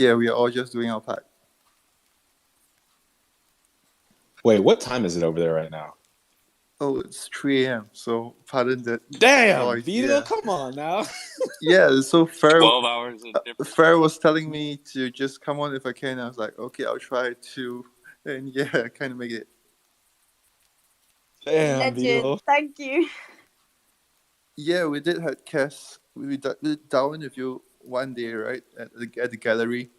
Yeah, we are all just doing our part. Wait, what time is it over there right now? Oh, it's 3 a.m. So pardon that. Damn, Vito, come on now. Yeah, so Fair 12 hours of difference. Fair was telling me to just come on if I can. I was like, okay, I'll try to, and yeah, I kind of made it. Damn, Vito. Thank you. Yeah, we did have Cass. We did down with you one day, right, at the gallery,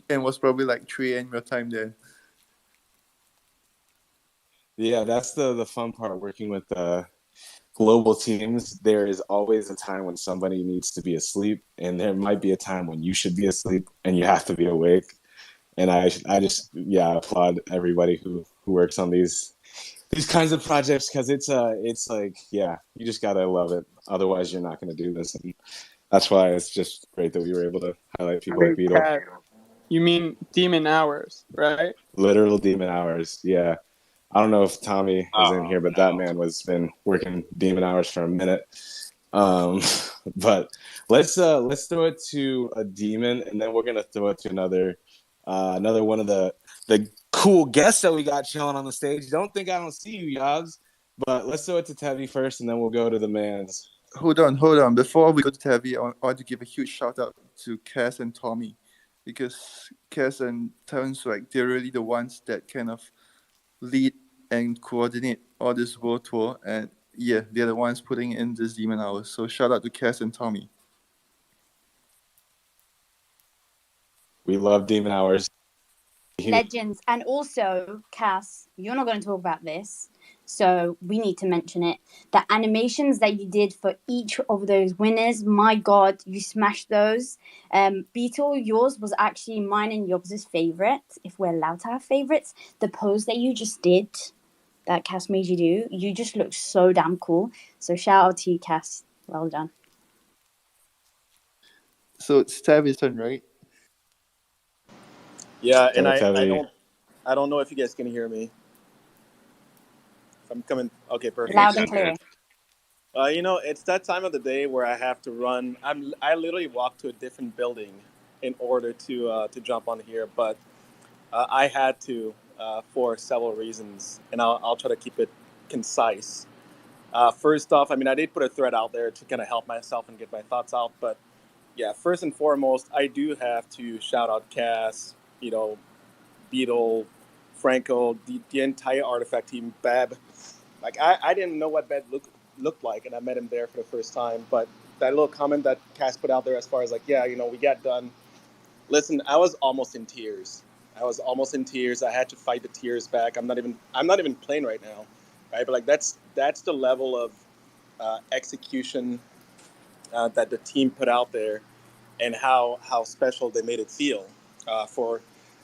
and was probably like 3 a.m. your time there. Yeah, that's the fun part working with global teams. There is always a time when somebody needs to be asleep, and there might be a time when you should be asleep and you have to be awake. And I just applaud everybody who works on these kinds of projects, because it's like, yeah, you just gotta love it. Otherwise, you're not gonna do this. And that's why it's just great that we were able to highlight people like Beetle. You mean demon hours, right? Literal demon hours, yeah. I don't know if Tommy is in here, but that man was been working demon hours for a minute. But let's throw it to a demon, and then we're gonna throw it to another one of the cool guests that we got chilling on the stage. Don't think I don't see you, Yogs. But let's throw it to Tevi first, and then we'll go to the mans. Hold on. Before we go to Tevi, I want to give a huge shout out to Cass and Tommy, because Cass and Terrence, like, they're really the ones that kind of lead and coordinate all this world tour, and yeah, they're the ones putting in this demon hours. So shout out to Cass and Tommy. We love demon hours. Legends. And also, Cass, you're not going to talk about this, so we need to mention it. The animations that you did for each of those winners, my God, you smashed those. Beetle, yours was actually mine and yours' favorite, if we're allowed to have favorites. The pose that you just did, that Cass made you do, you just look so damn cool. So shout out to you, Cass. Well done. So it's Tavi's turn, right? Yeah, and I don't know if you guys can hear me. If I'm coming, okay, perfect. Loud and clear. It's that time of the day where I have to run. I literally walk to a different building in order to jump on here, but I had to for several reasons, and I'll try to keep it concise. First off, I did put a thread out there to kind of help myself and get my thoughts out, but yeah, first and foremost, I do have to shout out Cass, Beetle, Franco, the entire Artifact team, Beb. Like, I didn't know what Beb looked like, and I met him there for the first time, but that little comment that Cass put out there as far as, like, yeah, we got done. Listen, I was almost in tears. I had to fight the tears back. I'm not even playing right now, right? But like that's the level of execution that the team put out there, and how special they made it feel for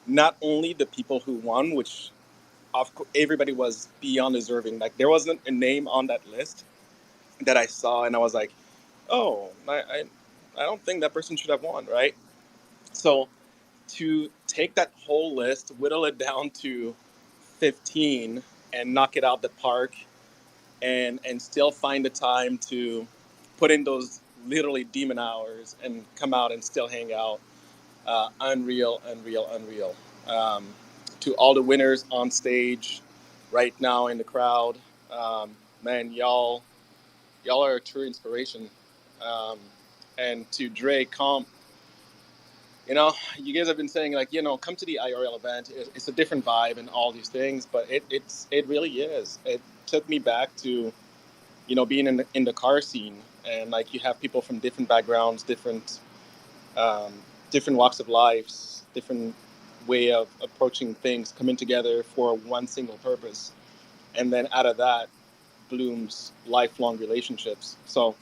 not only the people who won, which of course everybody was beyond deserving. Like, there wasn't a name on that list that I saw, and I was like, oh, I don't think that person should have won, right? So to take that whole list, whittle it down to 15, and knock it out the park, and still find the time to put in those literally demon hours and come out and still hang out. Unreal. To all the winners on stage right now in the crowd, man, y'all are a true inspiration. And to Dre, Comp, you guys have been saying, like, come to the IRL event. It's a different vibe and all these things, but it really is. It took me back to, being in the car scene, and like, you have people from different backgrounds, different walks of lives, different way of approaching things, coming together for one single purpose, and then out of that blooms lifelong relationships. So,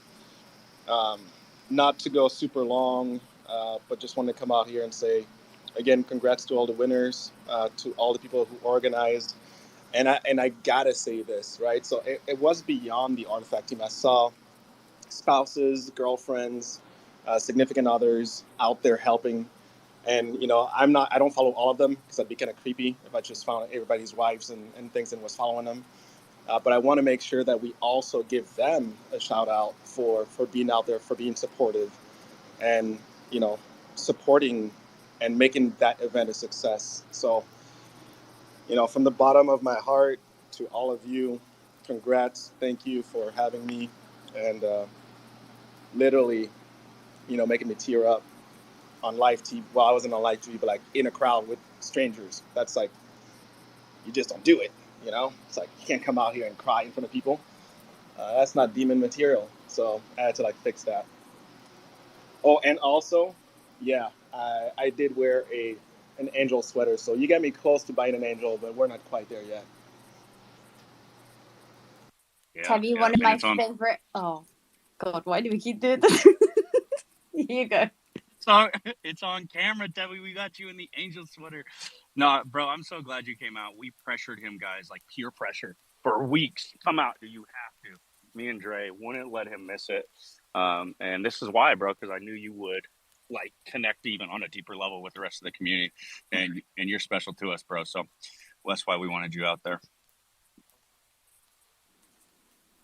not to go super long, but just want to come out here and say, again, congrats to all the winners, to all the people who organized. And I gotta say this, right? So it was beyond the Artifact team. I saw spouses, girlfriends, significant others out there helping. And, I don't follow all of them, because that'd be kind of creepy if I just found everybody's wives and things and was following them. But I want to make sure that we also give them a shout out for being out there, for being supportive, and, supporting and making that event a success. So, from the bottom of my heart to all of you, congrats. Thank you for having me, and literally, making me tear up on live TV. Well, I wasn't on live TV, but like in a crowd with strangers. That's like, you just don't do it. It's like, you can't come out here and cry in front of people. That's not demon material. So I had to like fix that. Oh, and also, yeah, I did wear an angel sweater. So you got me close to buying an angel, but we're not quite there yet. Tevye, one of my favorite. Oh, God, why do we keep doing this? Here you go. It's on camera, Tevye. We got you in the angel sweater. No, bro, I'm so glad you came out. We pressured him, guys, like peer pressure for weeks. Come out, you have to. Me and Dre wouldn't let him miss it. And this is why, bro, because I knew you would like connect even on a deeper level with the rest of the community, and you're special to us, bro. So that's why we wanted you out there.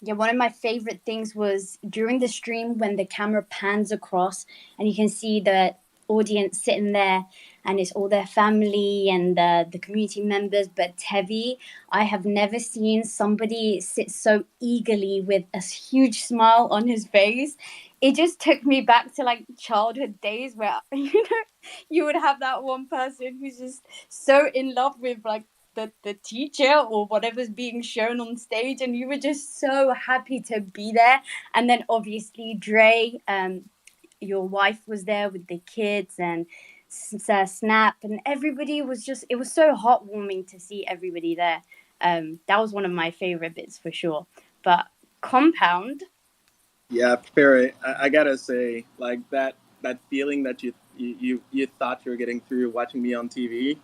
Yeah, one of my favorite things was during the stream when the camera pans across and you can see the audience sitting there and it's all their family and the community members. But Tevye, I have never seen somebody sit so eagerly with a huge smile on his face. It just took me back to like childhood days where, you would have that one person who's just so in love with like the teacher or whatever's being shown on stage, and you were just so happy to be there. And then obviously Dre, your wife was there with the kids, and Snap, and everybody was just, it was so heartwarming to see everybody there. That was one of my favorite bits for sure. But Compound, yeah, Barry, I gotta say, like that feeling that you thought you were getting through watching me on TV,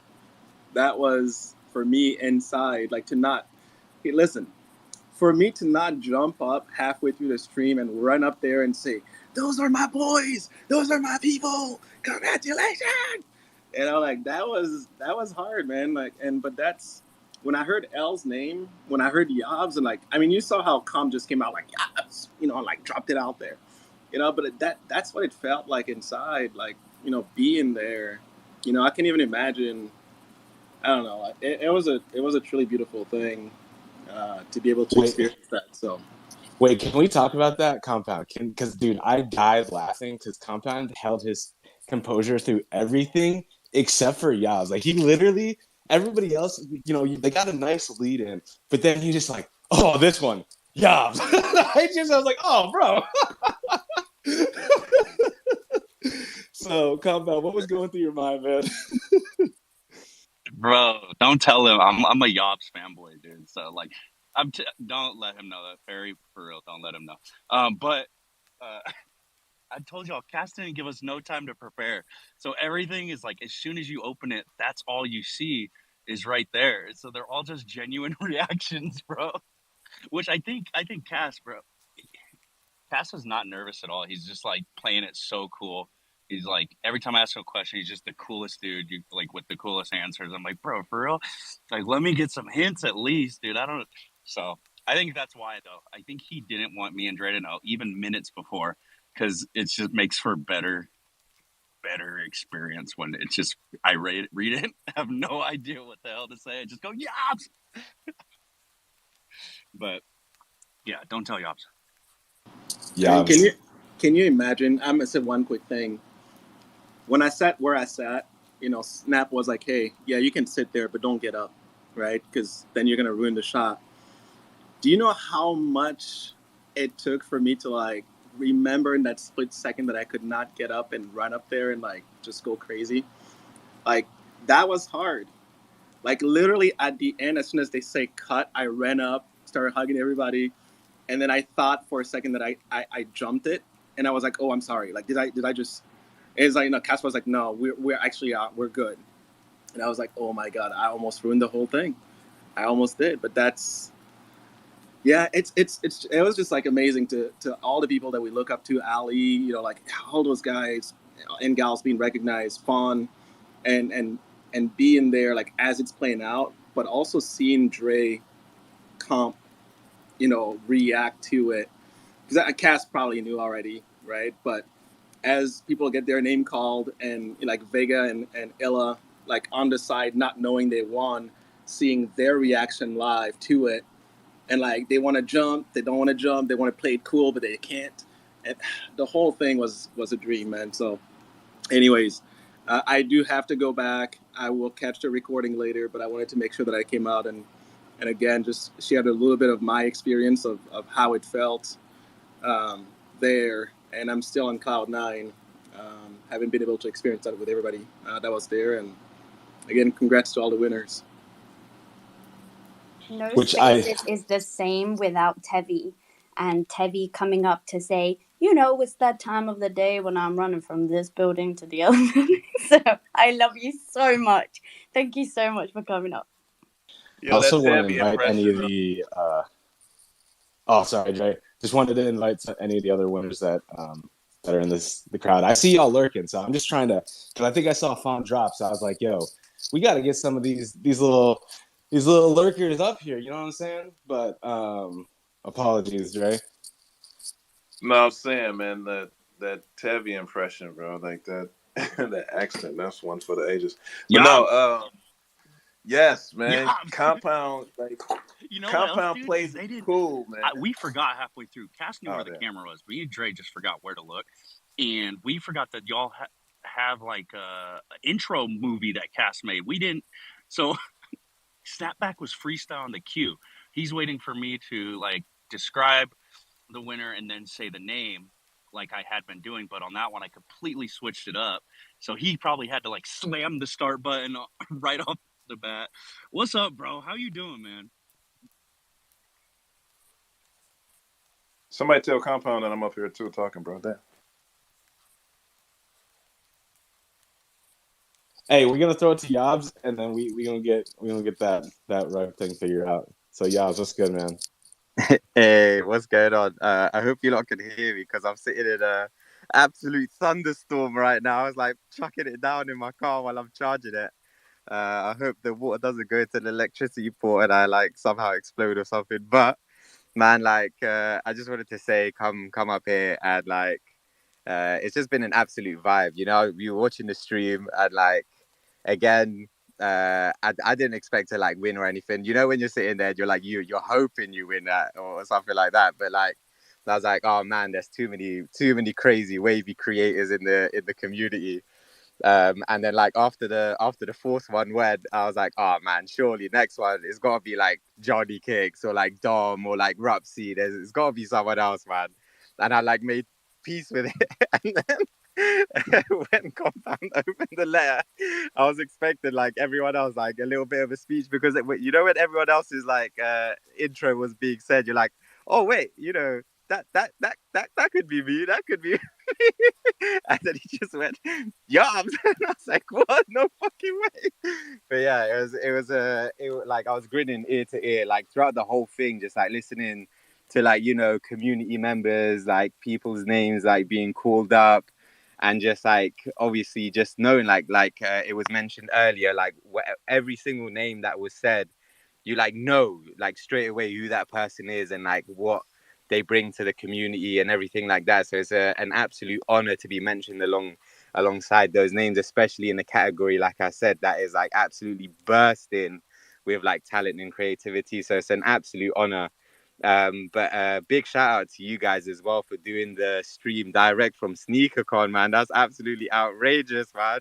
that was for me inside, like to not, hey, listen, for me to not jump up halfway through the stream and run up there and say, those are my boys, those are my people, congratulations. Like that was hard, man. Like, but that's when I heard L's name, when I heard Yobs, and like, I mean, you saw how Calm just came out like Yobs, and like dropped it out there, but that's what it felt like inside, like, being there. I can't even imagine. I don't know. It was a truly beautiful thing to be able to experience that. So, wait, can we talk about that Compound? Because dude, I died laughing because Compound held his composure through everything except for Yaz. Like he literally, everybody else, they got a nice lead in, but then he just like, oh, this one, Yaz. I was like, oh, bro. So Compound, what was going through your mind, man? Bro, don't tell him I'm a Yobs fanboy, dude. So like, don't let him know that. Barry, for real, don't let him know. But I told y'all, Cass didn't give us no time to prepare. So everything is like, as soon as you open it, that's all you see is right there. So they're all just genuine reactions, bro. Which I think Cass, bro, Cass is not nervous at all. He's just like playing it so cool. He's like, every time I ask him a question, he's just the coolest dude, like with the coolest answers. I'm like, bro, for real? Like, let me get some hints at least, dude. I don't. So I think that's why, though. I think he didn't want me and Dre to know even minutes before, because it just makes for better experience when it's just I read it, have no idea what the hell to say. I just go Yobs. But yeah, don't tell Yobs. Yeah. Can you imagine? I'm gonna say one quick thing. When I sat where I sat, Snap was like, "Hey, yeah, you can sit there, but don't get up, right? Because then you're gonna ruin the shot." Do you know how much it took for me to like remember in that split second that I could not get up and run up there and like just go crazy? Like that was hard. Like literally at the end, as soon as they say cut, I ran up, started hugging everybody. And then I thought for a second that I jumped it, and I was like, "Oh, I'm sorry. Like, did I just?" It's like, Casper was like, "No, we're actually we're good." And I was like, "Oh my god, I almost ruined the whole thing. I almost did." But that's, yeah, it was just like amazing to all the people that we look up to, Ali, like all those guys and gals being recognized, Fawn, and being there like as it's playing out, but also seeing Dre comp, react to it. Because Cass probably knew already, right? But as people get their name called, and like Vega and Illa like on the side, not knowing they won, seeing their reaction live to it, and like they want to jump, they don't want to jump, they want to play it cool, but they can't. And the whole thing was a dream, man. So, anyways, I do have to go back. I will catch the recording later, but I wanted to make sure that I came out and again just shared a little bit of my experience of how it felt there. And I'm still on cloud nine. Haven't been able to experience that with everybody that was there. And again, congrats to all the winners. No Which Spaces is the same without Tevi. And Tevi coming up to say, you know, it's that time of the day when I'm running from this building to the other building. So I love you so much. Thank you so much for coming up. I also want to invite any of the oh, sorry, Jay. Just wanted to invite any of the other winners that that are in the crowd. I see y'all lurking, so I'm just trying to. Cause I think I saw Font drop, so I was like, "Yo, we got to get some of these little lurkers up here." You know what I'm saying? But apologies, Dre. No, I'm saying, man, that Tevi impression, bro, like that that accent, that's one for the ages. But no, yes, man, Compound, like, you know Compound what else, dude? plays They didn't. cool, man. We forgot halfway through. Cass knew where the camera was, but you and Dre just forgot where to look, and we forgot that y'all have like a intro movie that Cass made. We didn't. So Snapback was freestyle on the cue. He's waiting for me to like describe the winner and then say the name like I had been doing, but on that one I completely switched it up. So he probably had to like slam the start button right off the bat. What's up, bro? How you doing, man? Somebody tell Compound that I'm up here too talking, bro. Damn. Hey, we're gonna throw it to Yobs, and then we gonna get that right thing figured out. So Yobs, what's good, man? Hey, what's going on? I hope you lot can hear me because I'm sitting in a absolute thunderstorm right now. I was like chucking it down in my car while I'm charging it. I hope the water doesn't go to the electricity port and I like somehow explode or something. But man, like I just wanted to say, come up here and like it's just been an absolute vibe. You know, we were watching the stream and like again. I didn't expect to like win or anything. You know, when you're sitting there, you're like you're hoping you win that or something like that. But like, I was like, oh man, there's too many crazy wavy creators in the community. And then like after the fourth one went, I was like, oh man, surely next one it's gotta be like Johnny Kicks or like Dom or like Rupsy. It's gotta be someone else, man. And I like made peace with it, and then when Compound opened the letter, I was expecting like everyone else like a little bit of a speech because you know when everyone else's like intro was being said, you're like, oh wait, you know that could be me, that could be me. And then he just went yobs, and I was like, what? No fucking way. But yeah, it was like I was grinning ear to ear like throughout the whole thing, just like listening to like, you know, community members, like people's names like being called up, and just like obviously just knowing like it was mentioned earlier, like every single name that was said, you like know like straight away who that person is and like what they bring to the community and everything like that. So it's an absolute honor to be mentioned alongside those names, especially in the category, like I said, that is like absolutely bursting with like talent and creativity. So it's an absolute honor. But big shout out to you guys as well for doing the stream direct from SneakerCon, man. That's absolutely outrageous, man.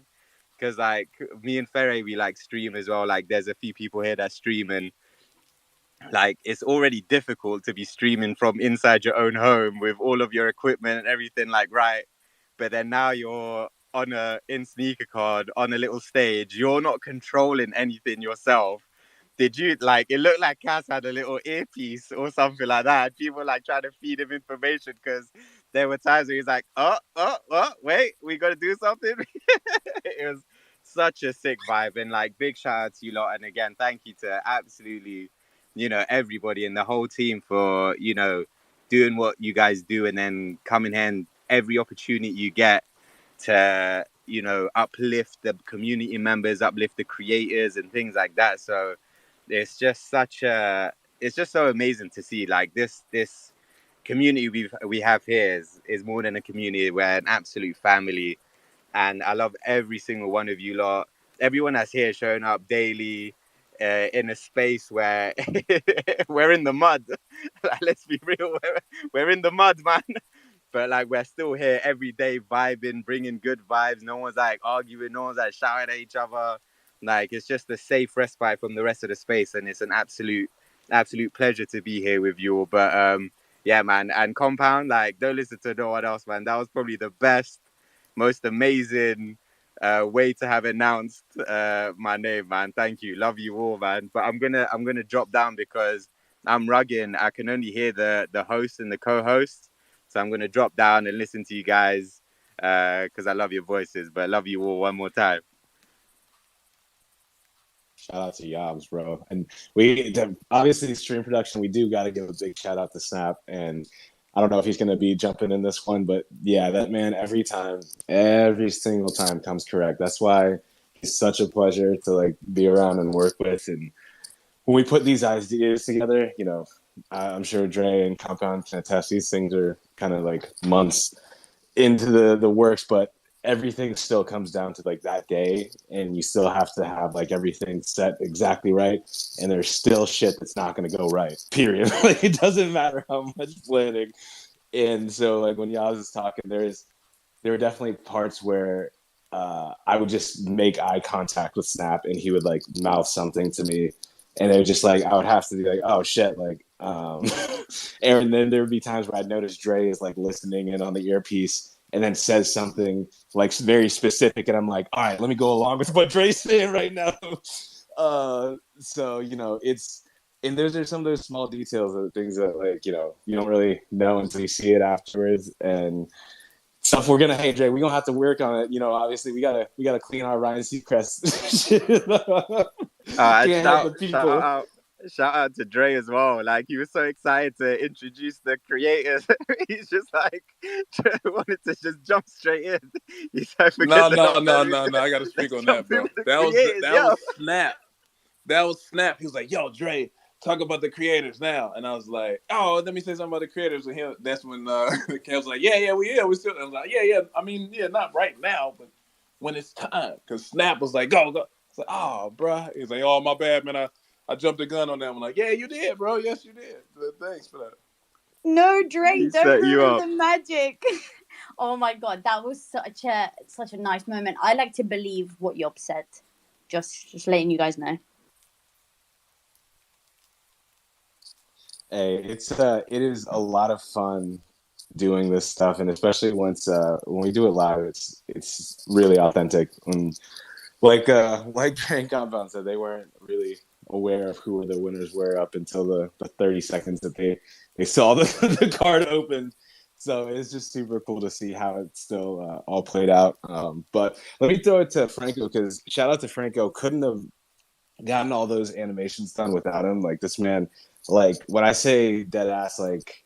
Because like me and Ferre, we like stream as well. Like there's a few people here that stream, and like it's already difficult to be streaming from inside your own home with all of your equipment and everything, like, right? But then now you're in SneakerCon on a little stage, you're not controlling anything yourself. Did you like it looked like Cass had a little earpiece or something like that? People like trying to feed him information because there were times where he's like, oh, wait, we got to do something. It was such a sick vibe, and like big shout out to you lot. And again, thank you to absolutely, you know, everybody and the whole team for, you know, doing what you guys do and then coming here and every opportunity you get to, you know, uplift the community members, uplift the creators and things like that. So it's just so amazing to see like this community we have here is more than a community. We're an absolute family, and I love every single one of you lot. Everyone that's here showing up daily in a space where we're in the mud. Like, let's be real, we're in the mud, man. But like we're still here every day, vibing, bringing good vibes. No one's like arguing, no one's like shouting at each other. Like it's just a safe respite from the rest of the space, and it's an absolute pleasure to be here with you all. But yeah, man, and Compound, like don't listen to no one else, man. That was probably the best, most amazing way to have announced my name, man. Thank you, love you all, man. But I'm gonna drop down because I'm rugging. I can only hear the host and the co-host, so I'm gonna drop down and listen to you guys because I love your voices. But love you all one more time. Shout out to Yobs, bro. And we obviously stream production. We do got to give a big shout out to Snap. And I don't know if he's going to be jumping in this one, but yeah, that man every single time comes correct. That's why he's such a pleasure to like be around and work with. And when we put these ideas together, you know, I'm sure Dre and Compound can attest. These things are kind of like months into the works, but everything still comes down to like that day, and you still have to have like everything set exactly right, and there's still shit that's not going to go right, period. Like it doesn't matter how much planning. And so like when Yaz is talking, there were definitely parts where I would just make eye contact with Snap and he would like mouth something to me, and it was just like I would have to be like, oh shit, like and then there would be times where I'd notice Dre is like listening in on the earpiece and then says something like very specific, and I'm like, all right, let me go along with what Dre's saying right now. So you know, and those are some of those small details of things that like, you know, you don't really know until you see it afterwards. And stuff we're gonna, hey Dre, we're gonna have to work on it. You know, obviously we gotta clean our Ryan Seacrest. Can't help the people. Shout out to Dre as well. Like he was so excited to introduce the creators. He's just like wanted to just jump straight in. He's like, no. I gotta speak on that, bro. That was Snap. That was Snap. He was like, "Yo, Dre, talk about the creators now." And I was like, "Oh, let me say something about the creators." And him, that's when Kev was like, "Yeah, we still." I was like, "Yeah. I mean, yeah, not right now, but when it's time." Because Snap was like, "Go." I was like, "Oh, bro." He's like, "Oh, my bad, man. I jumped the gun on that." I'm like, "Yeah, you did, bro. Yes, you did. Thanks for that." No, Dre, don't ruin the magic. Oh my god, that was such a nice moment. I like to believe what Yob said. Just letting you guys know. Hey, it is a lot of fun doing this stuff, and especially once when we do it live, it's really authentic. And like Dre and Compound said, they weren't really aware of who the winners were up until the 30 seconds that they saw the card open. So it's just super cool to see how it's still all played out. But let me throw it to Franco, because shout out to Franco. Couldn't have gotten all those animations done without him. Like this man, like when I say dead ass, like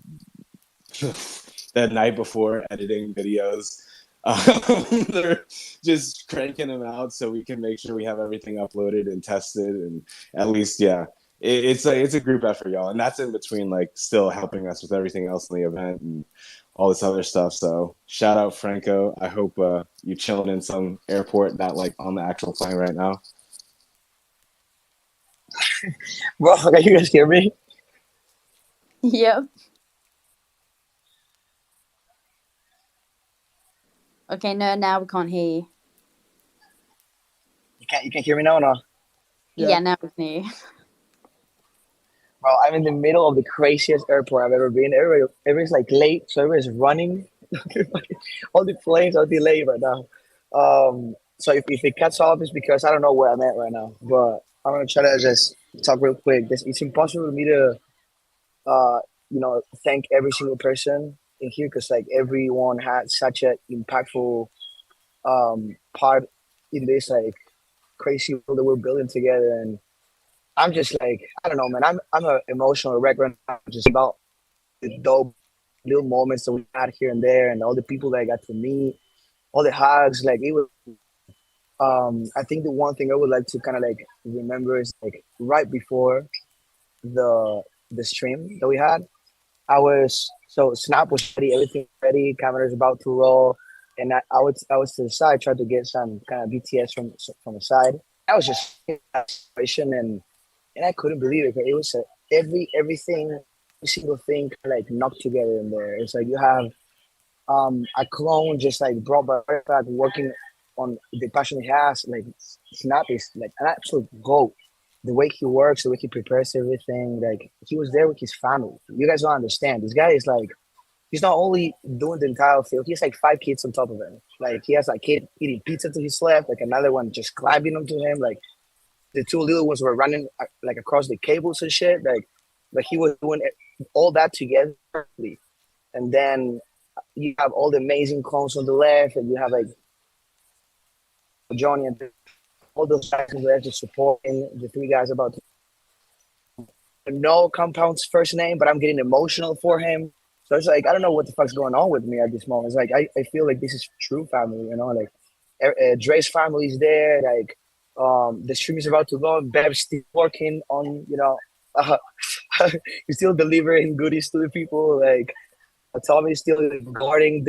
that night before editing videos, they're just cranking them out so we can make sure we have everything uploaded and tested, and at least it's a group effort, y'all, and that's in between like still helping us with everything else in the event and all this other stuff. So shout out Franco. I hope you're chilling in some airport, not like on the actual plane right now. Bro, can you guys hear me? Yep. Okay, no, now we can't hear you. You can hear me now or no? Yeah, now we can hear you. Bro, I'm in the middle of the craziest airport I've ever been. Everybody's like late, so everybody's running. All the planes are delayed right now. So if it cuts off, it's because I don't know where I'm at right now. But I'm gonna try to just talk real quick. It's impossible for me to, thank every single person in here because like everyone had such an impactful part in this like crazy world that we're building together. And I'm just like, I don't know, man. I'm an emotional wreck right now, just about the dope little moments that we had here and there, and all the people that I got to meet, all the hugs. Like it was. I think the one thing I would like to kind of like remember is like right before the stream that we had, I was So Snap was ready, everything ready, cameras about to roll, and I was to the side, tried to get some kind of BTS from the side. I was just in that situation, and I couldn't believe it. It was everything, every single thing like knocked together in there. It's like you have a clone just like brought by Artifact working on the passion he has. Like Snap is like an absolute goat. The way he works, the way he prepares everything, like he was there with his family. You guys don't understand. This guy is like he's not only doing the entire field, he has like 5 kids on top of him. Like he has a kid eating pizza to his left, like another one just climbing onto him. Like the 2 little ones were running like across the cables and shit. Like he was doing all that together. And then you have all the amazing clones on the left, and you have like Johnny and all those guys on the left just supporting the 3 guys about to know Compound's first name, but I'm getting emotional for him. So it's like I don't know what the fuck's going on with me at this moment. It's like I feel like this is true family, you know, like Dre's family's there, like the stream is about to go, and Bev's still working on, you know, he's still delivering goodies to the people, like Tommy's still guarding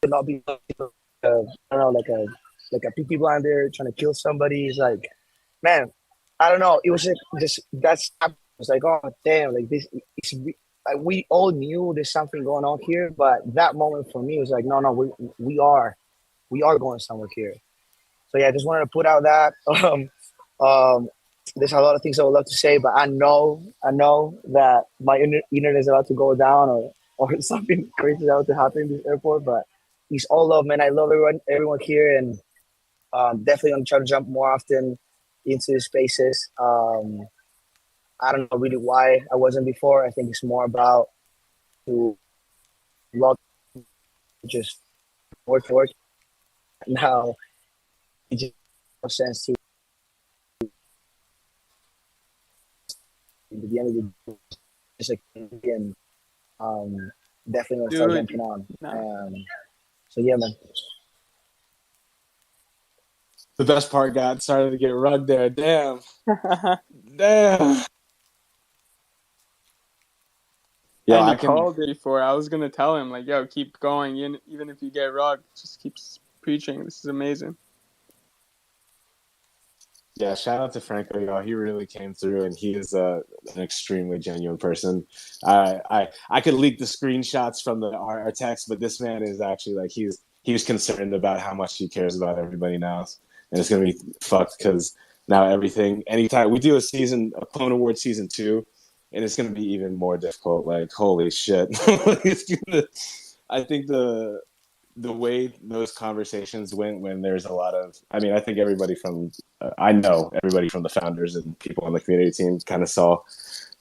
to not be I don't know, like a PP blinder trying to kill somebody. It's like, man, I don't know. It was like just that's was like, oh damn, like this. Like, we all knew there's something going on here, but that moment for me was like, no, we are going somewhere here. So yeah, I just wanted to put out that. There's a lot of things I would love to say, but I know that my internet is about to go down or something crazy is about to happen in this airport. But it's all love, man. I love everyone here, and definitely gonna try to jump more often into spaces. I don't know really why I wasn't before. I think it's more about to log just work. Now it just makes sense to at the end of the day, just like and definitely gonna start jumping on. So yeah, man. The best part got started to get rugged there. Damn. Damn. Yeah, I called it before. I was gonna tell him like, "Yo, keep going. Even if you get rugged, just keep preaching. This is amazing." Yeah, shout out to Franco, y'all. He really came through, and he is an extremely genuine person. I could leak the screenshots from our text, but this man is actually like he's concerned about how much he cares about everybody now, and it's gonna be fucked because now anytime we do a Clone Award season 2, and it's gonna be even more difficult. Like holy shit, I think the way those conversations went when there's a lot of, I know everybody from the founders and people on the community team kind of saw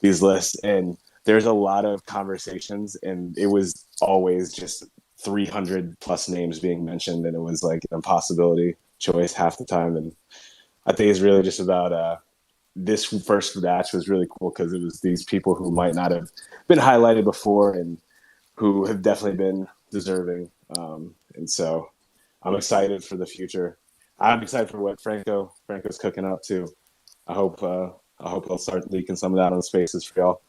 these lists, and there's a lot of conversations, and it was always just 300 plus names being mentioned, and it was like an impossibility choice half the time. And I think it's really just about this first batch was really cool because it was these people who might not have been highlighted before and who have definitely been deserving. And so I'm excited for the future. I'm excited for what Franco's cooking up too. I hope he'll start leaking some of that on the spaces for y'all.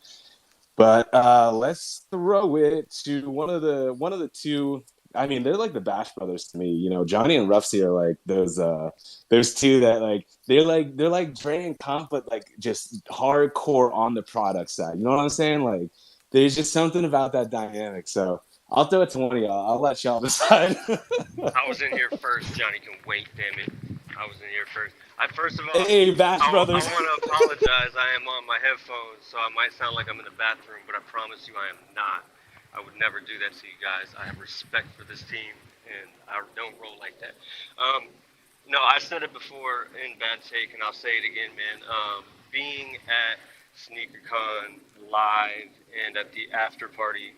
But let's throw it to one of the two. I mean, they're like the Bash brothers to me. You know, Johnny and Ruffsy are like those two that like they're like Dre and Comp, but like just hardcore on the product side. You know what I'm saying? Like there's just something about that dynamic. So I'll throw it to one of y'all. I'll let y'all decide. I was in here first. Johnny can wait, damn it. I was in here first. First of all, hey, Bash Brothers. I want to apologize. I am on my headphones, so I might sound like I'm in the bathroom, but I promise you I am not. I would never do that to you guys. I have respect for this team, and I don't roll like that. No, I said it before in Bad Take, and I'll say it again, man. Being at SneakerCon live and at the after party,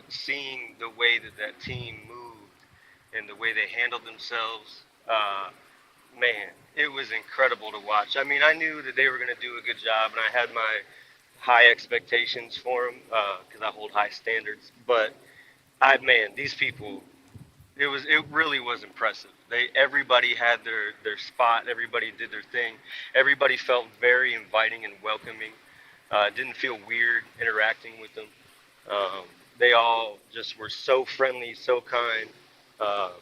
seeing the way that team moved and the way they handled themselves, man, it was incredible to watch. I mean, I knew that they were going to do a good job, and I had my high expectations for them because I hold high standards. But these people, it really was impressive. Everybody had their spot. Everybody did their thing. Everybody felt very inviting and welcoming. Didn't feel weird interacting with them. they all just were so friendly, so kind. Um,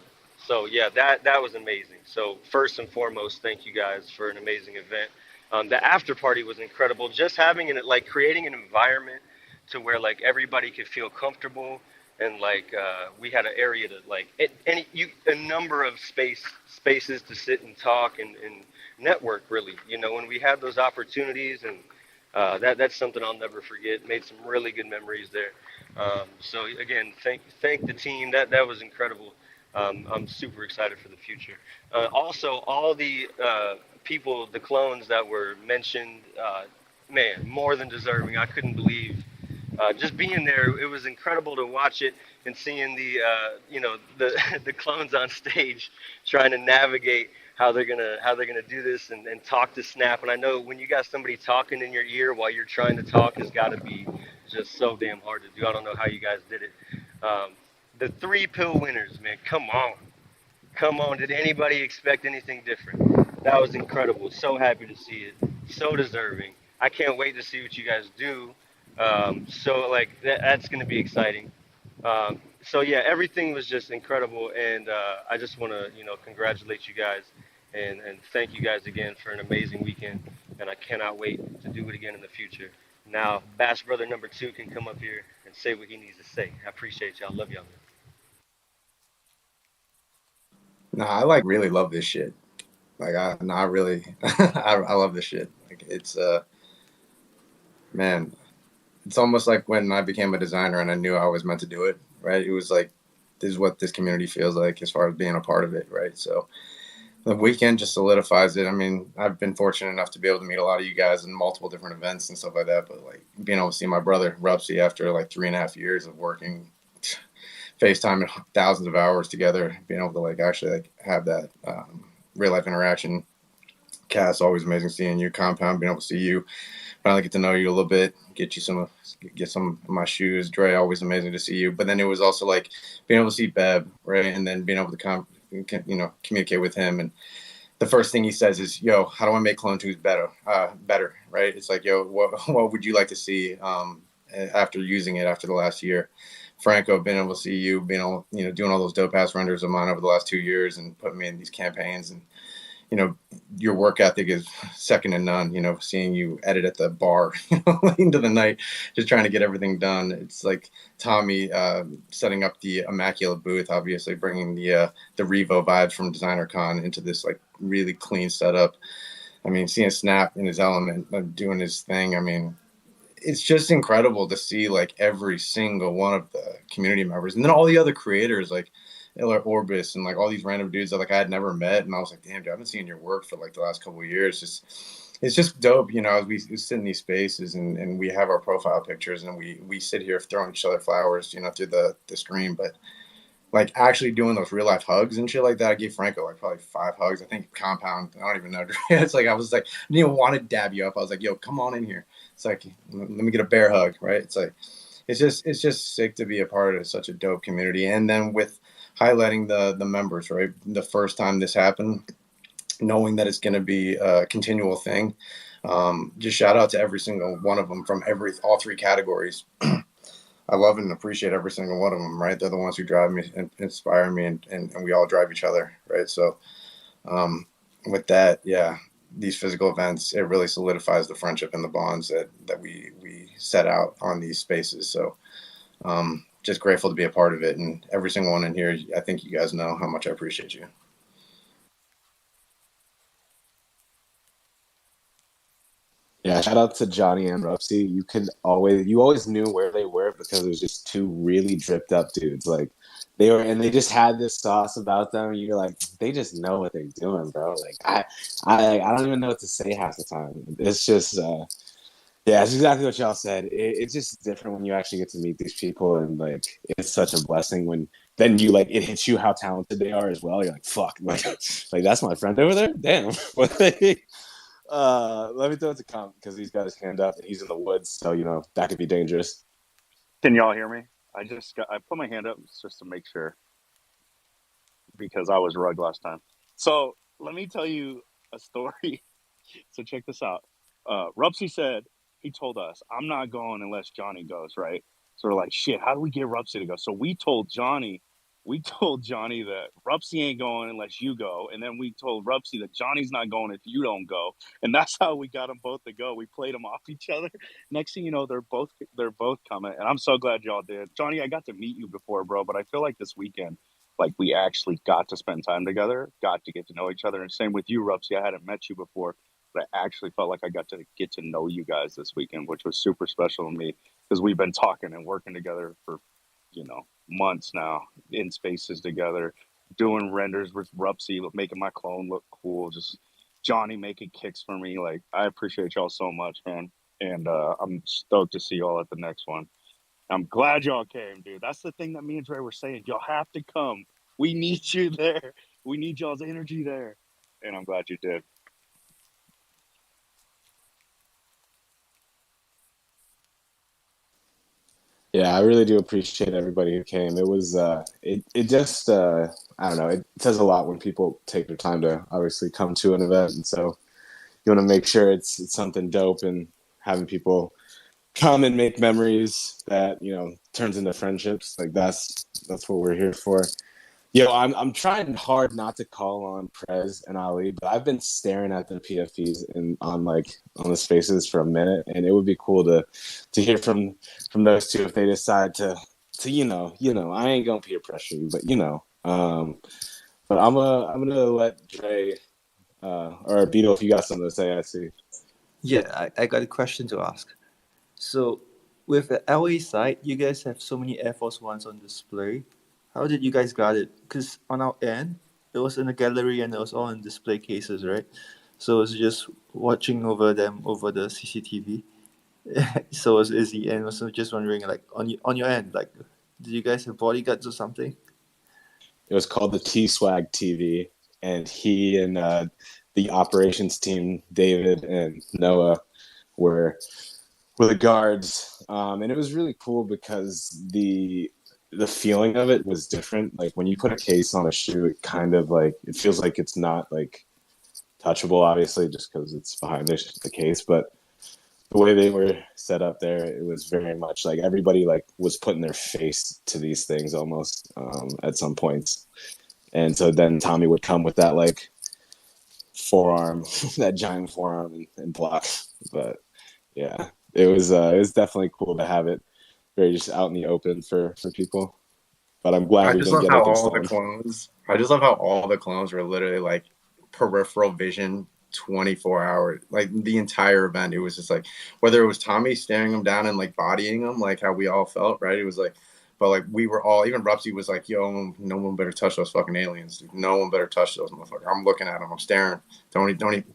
so yeah, that was amazing. So first and foremost, thank you guys for an amazing event. The after party was incredible. Just having it, like creating an environment to where like everybody could feel comfortable, and like we had an area to like a number of spaces to sit and talk and network, really, when we had those opportunities. And that's something I'll never forget. Made some really good memories there. So again, thank the team. That was incredible. I'm super excited for the future. Also, all the people, the clones that were mentioned, man, more than deserving. I couldn't believe just being there. It was incredible to watch it and seeing the the clones on stage trying to navigate how they're gonna do this and talk to Snap. And I know when you got somebody talking in your ear while you're trying to talk has got to be just so damn hard to do. I don't know how you guys did it. The 3 pill winners, man, come on. Come on, did anybody expect anything different? That was incredible. So happy to see it. So deserving. I can't wait to see what you guys do. So like that's going to be exciting. So yeah, everything was just incredible, and I just want to congratulate you guys and thank you guys again for an amazing weekend. And I cannot wait to do it again in the future. Now, Bash Brother number 2 can come up here and say what he needs to say. I appreciate y'all. Love y'all, man. Nah, I like really love this shit. Like I really I love this shit. Like it's man, it's almost like when I became a designer and I knew I was meant to do it, right? It was like this is what this community feels like as far as being a part of it, right? So the weekend just solidifies it. I mean, I've been fortunate enough to be able to meet a lot of you guys in multiple different events and stuff like that, but like being able to see my brother Rupsy after like 3.5 years of working FaceTime and thousands of hours together, being able to like actually like have that real life interaction. Cass, always amazing seeing you. Compound, being able to see you, finally get to know you a little bit, get some of my shoes. Dre, always amazing to see you. But then it was also like being able to see Bev, right, and then being able to communicate with him. And the first thing he says is, "Yo, how do I make Clone 2s better? Better, right? It's like, yo, what would you like to see after using it after the last year?" Franco, being able to see you, being able, doing all those dope ass renders of mine over the last 2 years and putting me in these campaigns, and your work ethic is second to none. Seeing you edit at the bar late into the night, just trying to get everything done. It's like Tommy setting up the immaculate booth, obviously bringing the Revo vibes from Designer Con into this like really clean setup. I mean, seeing Snap in his element, doing his thing. I mean, it's just incredible to see like every single one of the community members, and then all the other creators like Orbis and like all these random dudes that like I had never met, and I was like, damn, dude, I've been seeing your work for like the last couple of years. It's just dope, as we sit in these spaces and we have our profile pictures and we sit here throwing each other flowers, through the screen, but like actually doing those real life hugs and shit like that. I gave Franco like probably 5 hugs. I think Compound, I don't even know. It's like I was like, I didn't even want to dab you up. I was like, yo, come on in here. It's like, let me get a bear hug, right? It's like, it's just sick to be a part of such a dope community. And then with highlighting the members, right? The first time this happened, knowing that it's going to be a continual thing. Just shout out to every single one of them from all 3 categories. I love and appreciate every single one of them, right? They're the ones who drive me and inspire me, and we all drive each other, right? So with that, yeah, these physical events, it really solidifies the friendship and the bonds that we set out on these spaces. So just grateful to be a part of it. And every single one in here, I think you guys know how much I appreciate you. Yeah, shout out to Johnny and Rupsy. You always knew where they were because it was just 2 really dripped up dudes. Like they just had this sauce about them. You're like, they just know what they're doing, bro. Like I don't even know what to say half the time. It's just yeah, it's exactly what y'all said. It's just different when you actually get to meet these people, and like it's such a blessing when then you like it hits you how talented they are as well. You're like, fuck, like that's my friend over there. Damn. Let me throw it to Comp because he's got his hand up and he's in the woods, so that could be dangerous. Can y'all hear me? I put my hand up just to make sure because I was rugged last time. So let me tell you a story. So check this out. Rupsy said he told us, "I'm not going unless Johnny goes." Right. So we're like, shit, how do we get Rupsy to go? So we told Johnny that Rupsy ain't going unless you go. And then we told Rupsy that Johnny's not going if you don't go. And that's how we got them both to go. We played them off each other. Next thing you know, they're both coming. And I'm so glad y'all did. Johnny, I got to meet you before, bro, but I feel like this weekend, like we actually got to spend time together, got to get to know each other. And same with you, Rupsy. I hadn't met you before, but I actually felt like I got to get to know you guys this weekend, which was super special to me because we've been talking and working together for, months now in spaces together, doing renders with Rupsy, making my clone look cool, just Johnny making kicks for me. Like, I appreciate y'all so much, man. And I'm stoked to see y'all at the next one. I'm glad y'all came, dude. That's the thing that me and Dre were saying. Y'all have to come. We need you there. We need y'all's energy there. And I'm glad you did. Yeah, I really do appreciate everybody who came. It was, it just, I don't know, it says a lot when people take their time to obviously come to an event. And so you want to make sure it's something dope, and having people come and make memories that, turns into friendships. Like that's what we're here for. I'm trying hard not to call on Prez and Ali, but I've been staring at the PFPs on the spaces for a minute, and it would be cool to hear from those two if they decide to I ain't gonna peer pressure you, but but I'm gonna let Dre or Beetle, if you got something to say. I see. Yeah, I got a question to ask. So, with the LA side, you guys have so many Air Force Ones on display. How did you guys got it? Because on our end, it was in a gallery and it was all in display cases, right? So it was just watching over them over the CCTV. So it was easy, and also just wondering, like on your end, like, did you guys have bodyguards or something? It was called the T-Swag TV, and he and the operations team, David and Noah, were the guards, and it was really cool because the feeling of it was different. Like when you put a case on a shoe, it kind of like it feels like it's not like touchable, obviously, just because it's behind the case. But the way they were set up there, it was very much like everybody like was putting their face to these things almost at some points. And so then Tommy would come with that like forearm, that giant forearm, and block. But yeah, it was definitely cool to have it very just out in the open for people. But I'm glad we didn't get it installed. I just love how all the clones were literally like peripheral vision 24 hours, like the entire event. It was just like, whether it was Tommy staring him down and like bodying him, like how we all felt, right? It was like, but like we were all, even Rupsy was like, yo, no one better touch those fucking aliens, dude. No one better touch those motherfuckers. I'm looking at them, I'm staring. Don't even.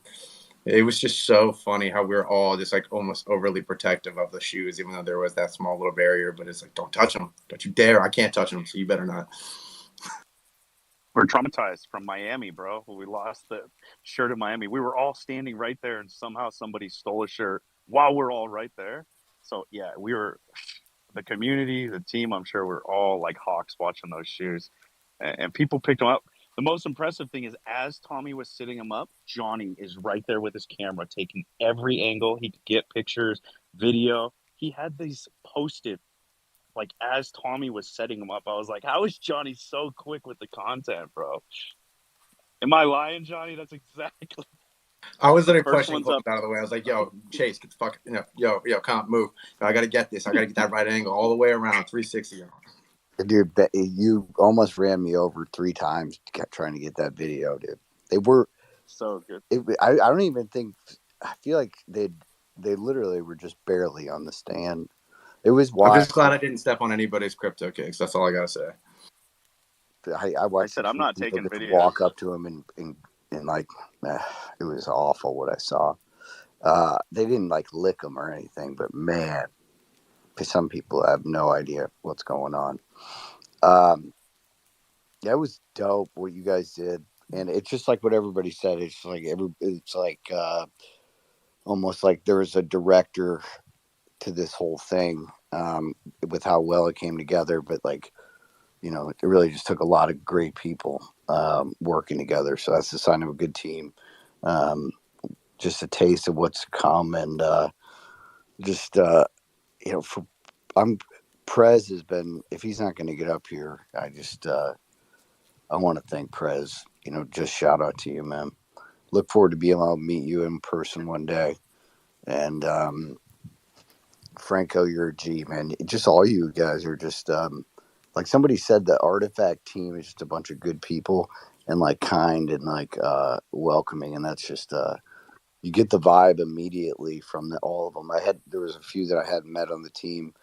It was just so funny how we were all just like almost overly protective of the shoes, even though there was that small little barrier. But it's like, don't touch them. Don't you dare. I can't touch them, so you better not. We're traumatized from Miami, bro. We lost the shirt in Miami. We were all standing right there, and somehow somebody stole a shirt while we're all right there. So, yeah, we were the community, the team. I'm sure we're all like hawks watching those shoes. And people picked them up. The most impressive thing is, as Tommy was sitting him up, Johnny is right there with his camera, taking every angle. He could get pictures, video. He had these posted, like, as Tommy was setting him up. I was like, how is Johnny so quick with the content, bro? Am I lying, Johnny? That's exactly. I was literally pushing clothes out of the way. I was like, yo, Chase, get the fuck, yo, come, move. I got to get this. I got to get that right angle all the way around, 360. Dude, you almost ran me over 3 times trying to get that video, dude. They were so good. I don't even think. I feel like they literally were just barely on the stand. It was wild. I'm just glad I didn't step on anybody's crypto kicks. That's all I gotta say. I said I'm not taking videos. Walk up to him and like, it was awful what I saw. They didn't like lick him or anything, but man, some people have no idea what's going on. That was dope what you guys did, and it's just like what everybody said. It's like almost like there was a director to this whole thing, with how well it came together. But like, it really just took a lot of great people working together. So that's the sign of a good team. Just a taste of what's to come, and Prez has been, if he's not going to get up here, I want to thank Prez. Just shout out to you, man. Look forward to being able to meet you in person one day. And Franco, you're a G, man. Just all you guys are just, like somebody said, the Artifact team is just a bunch of good people and like kind and like welcoming. And that's just, you get the vibe immediately from all of them. There was a few that I hadn't met on the team.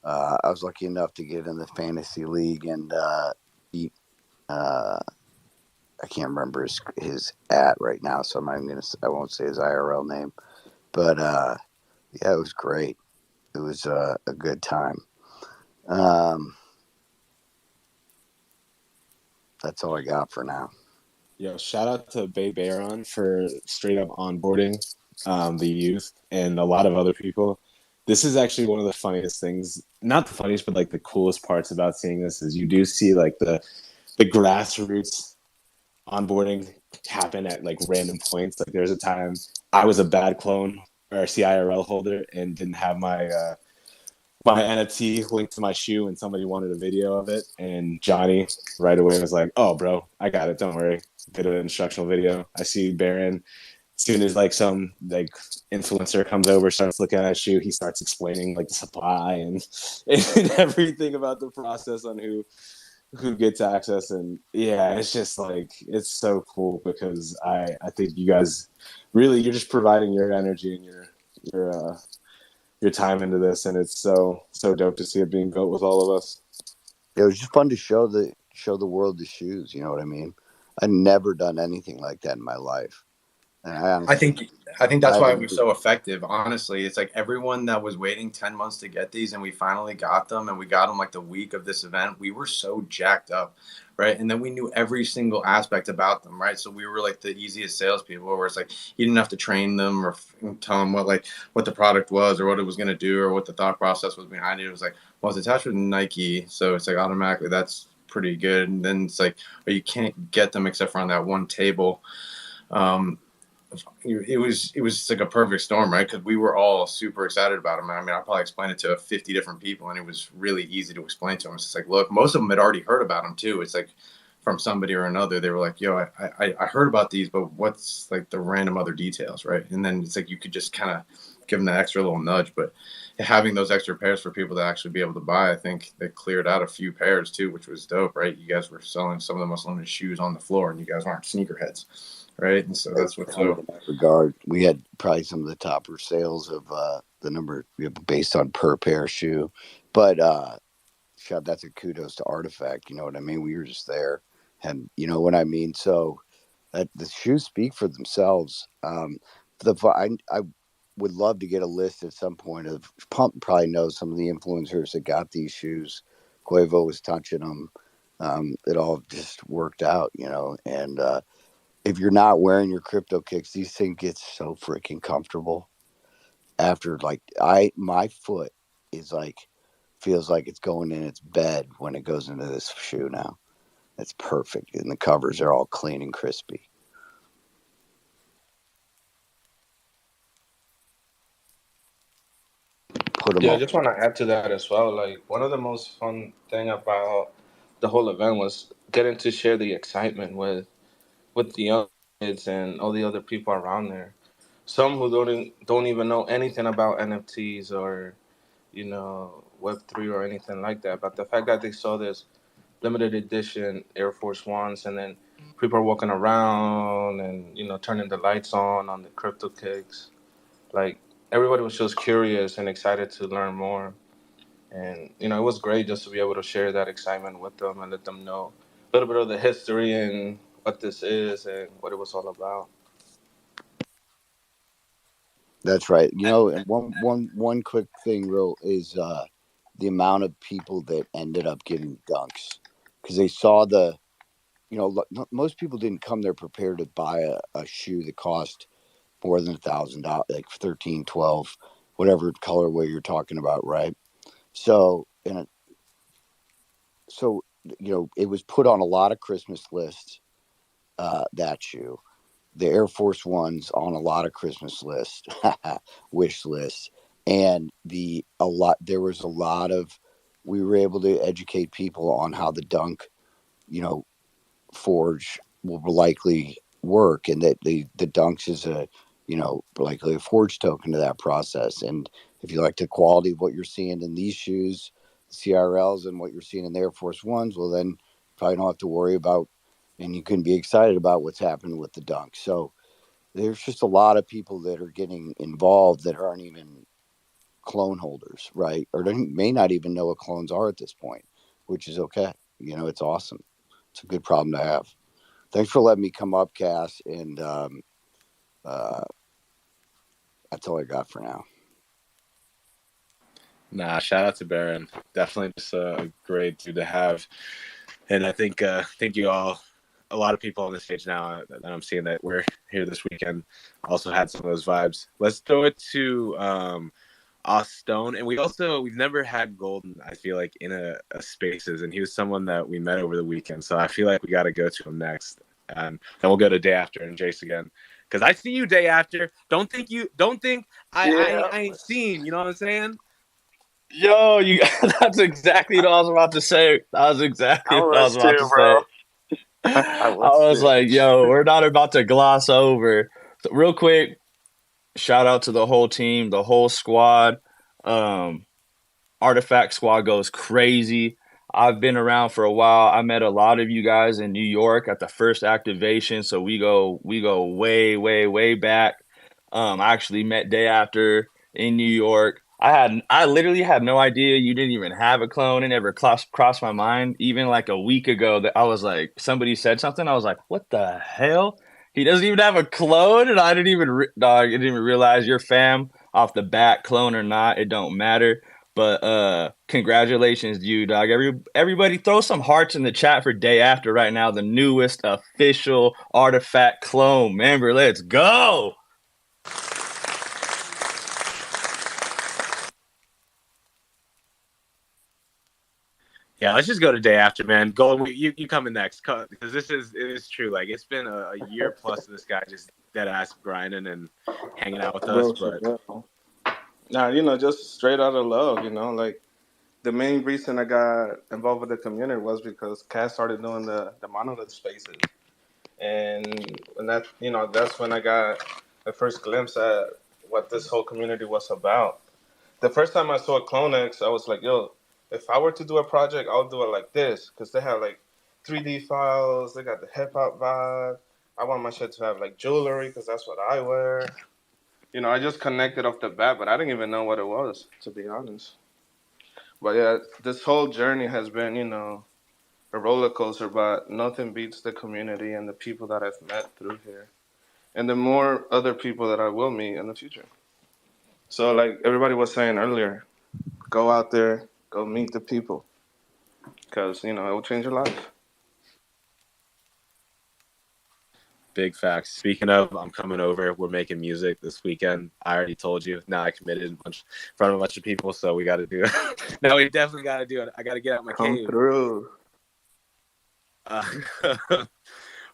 I was lucky enough to get in the fantasy league and eat. I can't remember his @ right now, so I won't say his IRL name. But yeah, it was great. It was a good time. That's all I got for now. Yo, shout out to Bay Baron for straight up onboarding the youth and a lot of other people. This is actually one of the funniest things, not the funniest, but like the coolest parts about seeing this is you do see like the grassroots onboarding happen at like random points. Like there's a time I was a bad clone or CIRL holder and didn't have my my NFT linked to my shoe, and somebody wanted a video of it, and Johnny right away was like, "Oh, bro, I got it. Don't worry." Did an instructional video. I see Baron. As soon as like some like influencer comes over, starts looking at his shoe, he starts explaining like the supply and everything about the process on who gets access. And yeah, it's just like it's so cool because I think you guys really, you're just providing your energy and your time into this, and it's so dope to see it being built with all of us. It was just fun to show the world the shoes. You know what I mean? I've never done anything like that in my life. And I think that's why it was so effective. Honestly, it's like everyone that was waiting 10 months to get these, and we finally got them, and we got them like the week of this event. We were so jacked up, right? And then we knew every single aspect about them, right? So we were like the easiest salespeople, where it's like you didn't have to train them or tell them what the product was or what it was going to do or what the thought process was behind it. It was like, well, it's attached with Nike, so it's like automatically that's pretty good. And then it's like, but you can't get them except for on that one table. It was like a perfect storm, right? Because we were all super excited about them. I mean, I probably explained it to 50 different people, and it was really easy to explain to them. It's just like, look, most of them had already heard about them too. It's like from somebody or another, they were like, yo, I heard about these, but what's like the random other details, right? And then it's like you could just kind of give them that extra little nudge. But having those extra pairs for people to actually be able to buy, I think they cleared out a few pairs too, which was dope, right? You guys were selling some of the most limited shoes on the floor, and you guys aren't sneakerheads. Right, and so that's what's so. In that regard, we had probably some of the topper sales of the number based on per pair shoe, but that's a kudos to Artifact. You know what I mean? We were just there, and you know what I mean. So the shoes speak for themselves. I would love to get a list at some point of Pump. Probably knows some of the influencers that got these shoes. Quavo was touching them. It all just worked out, you know, and. If you're not wearing your crypto kicks, these things get so freaking comfortable. After my foot is feels like it's going in its bed when it goes into this shoe now. It's perfect, and the covers are all clean and crispy. I just want to add to that as well. Like one of the most fun thing about the whole event was getting to share the excitement with the young kids and all the other people around there. Some who don't even know anything about NFTs or Web3 or anything like that. But the fact that they saw this limited edition Air Force Ones, and then people are walking around and turning the lights on the crypto kicks, like everybody was just curious and excited to learn more. And it was great just to be able to share that excitement with them and let them know a little bit of the history and what this is and what it was all about. That's right. And one quick thing, real, is the amount of people that ended up getting dunks because they saw most people didn't come there prepared to buy a shoe that cost more than $1,000, like 13, 12, whatever colorway you're talking about, right? So, it was put on a lot of Christmas lists, that shoe. The Air Force Ones on a lot of Christmas lists, wish lists, and there was a lot of we were able to educate people on how the dunk, forge will likely work, and that the dunks is likely a forge token to that process. And if you like the quality of what you're seeing in these shoes, CRLs, and what you're seeing in the Air Force Ones, well, then probably don't have to worry about, and you can be excited about what's happening with the dunk. So there's just a lot of people that are getting involved that aren't even clone holders, right? Or may not even know what clones are at this point, which is okay. It's awesome. It's a good problem to have. Thanks for letting me come up, Cass, and that's all I got for now. Nah, shout out to Baron. Definitely just a great dude to have. And I think you all, a lot of people on the stage now that I'm seeing that we're here this weekend also had some of those vibes. Let's throw it to Stone. And we've never had Golden, I feel like, in a Spaces. And he was someone that we met over the weekend. So I feel like we got to go to him next. And then we'll go to Day After and Jace again. Because I see you Day After. Don't think I ain't seen. You know what I'm saying? Yo, that's exactly what I was about to say. That was exactly what I was about to say. I was like, yo, we're not about to gloss over. So real quick, shout out to the whole team, the whole squad. Artifact squad goes crazy. I've been around for a while. I met a lot of you guys in New York at the first activation, so we go way, way, way back. I actually met Day After in New York. I literally had no idea you didn't even have a clone. It never crossed my mind. Even like a week ago, that I was like, somebody said something. I was like, what the hell? He doesn't even have a clone, and I didn't even realize your fam off the bat, clone or not, it don't matter. But congratulations to you, dog. Everybody throw some hearts in the chat for Day After right now, the newest official Artifact clone member. Let's go. Yeah, let's just go to Day After, man. Golden, you coming next, because it is true. Like, it's been a year plus of this guy just dead ass grinding and hanging out with us. Nah, just straight out of love, like the main reason I got involved with the community was because Cass started doing the monolith spaces, and that's when I got the first glimpse at what this whole community was about. The first time I saw CloneX, I was like, yo, if I were to do a project, I'll do it like this. Because they have like 3D files. They got the hip hop vibe. I want my shit to have like jewelry because that's what I wear. I just connected off the bat, but I didn't even know what it was, to be honest. But yeah, this whole journey has been, a roller coaster, but nothing beats the community and the people that I've met through here. And the more other people that I will meet in the future. So like everybody was saying earlier, go out there, go meet the people, because, it will change your life. Big facts. Speaking of, I'm coming over. We're making music this weekend. I already told you. Now I committed in front of a bunch of people, so we got to do it. No, we definitely got to do it. I got to get out my cave. Come through.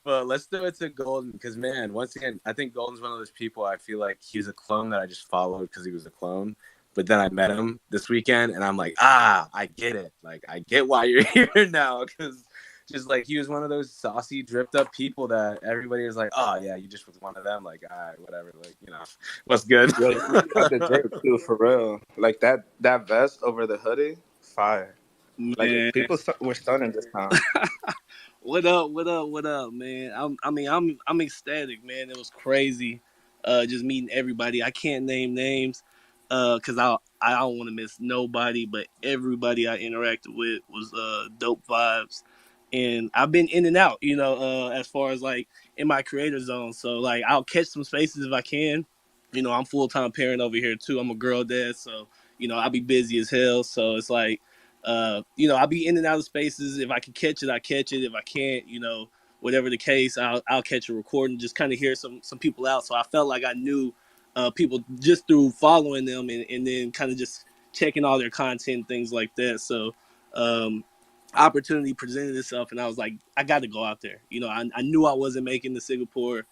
Well, let's do it to Golden, because, man, once again, I think Golden's one of those people. I feel like he's a clone that I just followed because he was a clone. But then I met him this weekend, and I'm like, I get it. Like, I get why you're here now, because just like he was one of those saucy, dripped up people that everybody was like, oh yeah, you just was one of them. Like, all right, whatever. Like, what's good? Yo, you got the drip too, for real. Like that vest over the hoodie, fire. Man. Like people were stunning this time. What up, man? I'm ecstatic, man. It was crazy, just meeting everybody. I can't name names, cause I don't want to miss nobody. But everybody I interacted with was dope vibes, and I've been in and out, as far as like in my creator zone. So like I'll catch some spaces if I can. I'm full-time parent over here too. I'm a girl dad, so I'll be busy as hell. So it's like. I'll be in and out of spaces. If I can catch it, I catch it. If I can't, whatever the case, I'll catch a recording, just kind of hear some people out. So I felt like I knew people just through following them and then kind of just checking all their content, things like that. So opportunity presented itself, and I was like, I got to go out there. I knew I wasn't making the Singapore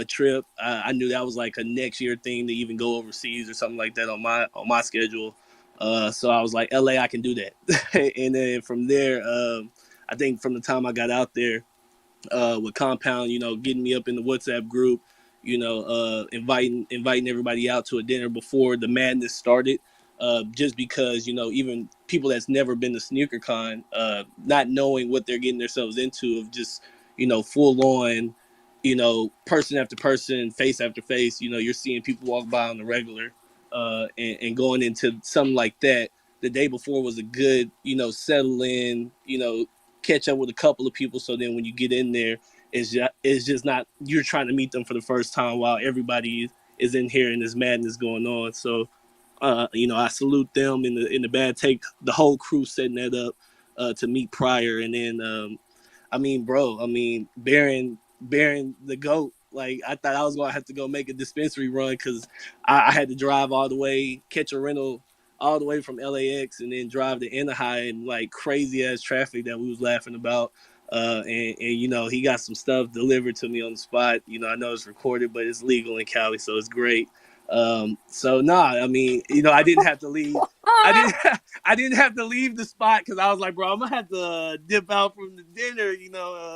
trip. I knew that was like a next year thing to even go overseas or something like that on my schedule. So I was like, LA, I can do that. And then from there, I think from the time I got out there, with Compound, getting me up in the WhatsApp group, inviting everybody out to a dinner before the madness started. Just because, even people that's never been to SneakerCon, not knowing what they're getting themselves into, of just, full on, person after person, face after face, you're seeing people walk by on the regular, and going into something like that. The day before was a good, settle in, catch up with a couple of people. So then when you get in there, it's just not, you're trying to meet them for the first time while everybody is in here and there's madness going on. So, I salute them in the bad take, the whole crew setting that up, to meet prior. And then, Baron the GOAT, like, I thought I was going to have to go make a dispensary run because I had to drive all the way, catch a rental all the way from LAX and then drive to Anaheim, like crazy ass traffic that we was laughing about. And he got some stuff delivered to me on the spot. I know it's recorded, but it's legal in Cali, so it's great. So I didn't have to leave. I didn't have to leave the spot because I was like, bro, I'm gonna have to dip out from the dinner,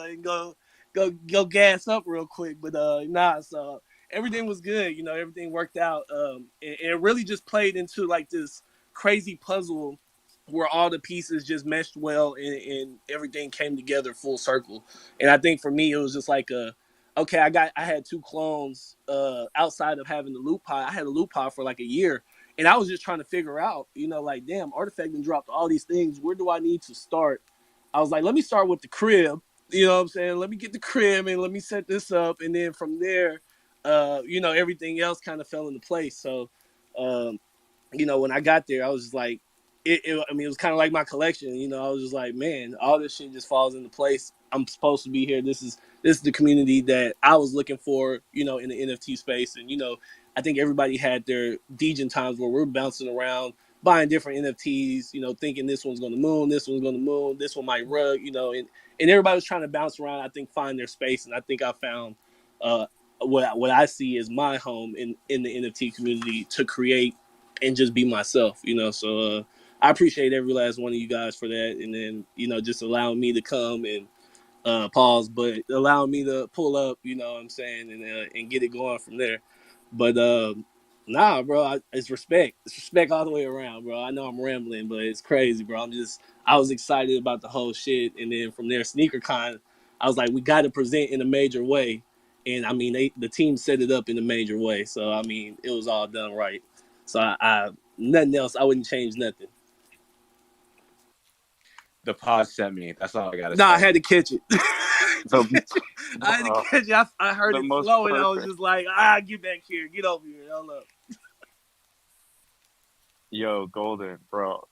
and go gas up real quick. But so everything was good. Everything worked out. And it really just played into like this crazy puzzle where all the pieces just meshed well and everything came together full circle. And I think for me, it was just like I had two clones outside of having the loop pod. I had a loop pod for like a year, and I was just trying to figure out, like, damn, Artifact and dropped all these things. Where do I need to start? I was like, let me start with the crib. You know what I'm saying? Let me get the crib and let me set this up. And then from there, everything else kind of fell into place. So, when I got there, I was just like, it was kind of like my collection. I was just like, man, all this shit just falls into place. I'm supposed to be here. This is the community that I was looking for, in the NFT space. And, I think everybody had their Degen times where we're bouncing around, buying different NFTs, thinking this one's going to moon, this one's going to moon, this one might rug, and everybody was trying to bounce around, I think, find their space. And I think I found what I see as my home in the NFT community to create and just be myself, So I appreciate every last one of you guys for that. And then, just allowing me to come and pause, but allowing me to pull up, what I'm saying, and get it going from there. But nah, bro, it's respect. It's respect all the way around, bro. I know I'm rambling, but it's crazy, bro. I was excited about the whole shit. And then from there, SneakerCon, I was like, we got to present in a major way. And the team set it up in a major way. So, it was all done right. So I nothing else. I wouldn't change nothing. The pause sent me. That's all I gotta say. I had to catch it. I had to catch it. I heard it flow, and I was just like, get back here. Get over here. Hold up. Yo, Golden, bro.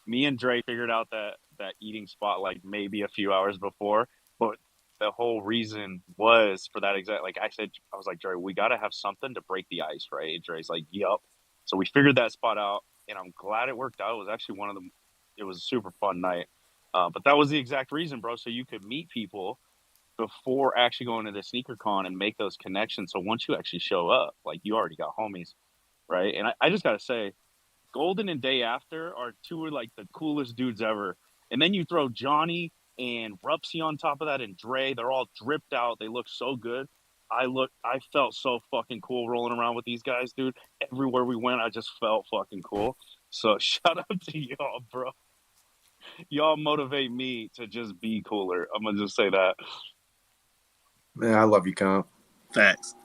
Me and Dre figured out that eating spot like maybe a few hours before, but the whole reason was for that exact, like I was like, Dre, we got to have something to break the ice, right? And Dre's like, yup. So we figured that spot out, and I'm glad it worked out. It was actually it was a super fun night. But that was the exact reason, bro. So you could meet people before actually going to the sneaker con and make those connections. So once you actually show up, like, you already got homies, right? And I just got to say, Golden and Day After are two of like the coolest dudes ever. And then you throw Johnny and Rupsy on top of that and Dre. They're all dripped out. They look so good. I felt so fucking cool rolling around with these guys, dude. Everywhere we went, I just felt fucking cool. So shout out to y'all, bro. Y'all motivate me to just be cooler. I'm gonna just say that. Man, I love you, Comp. Facts.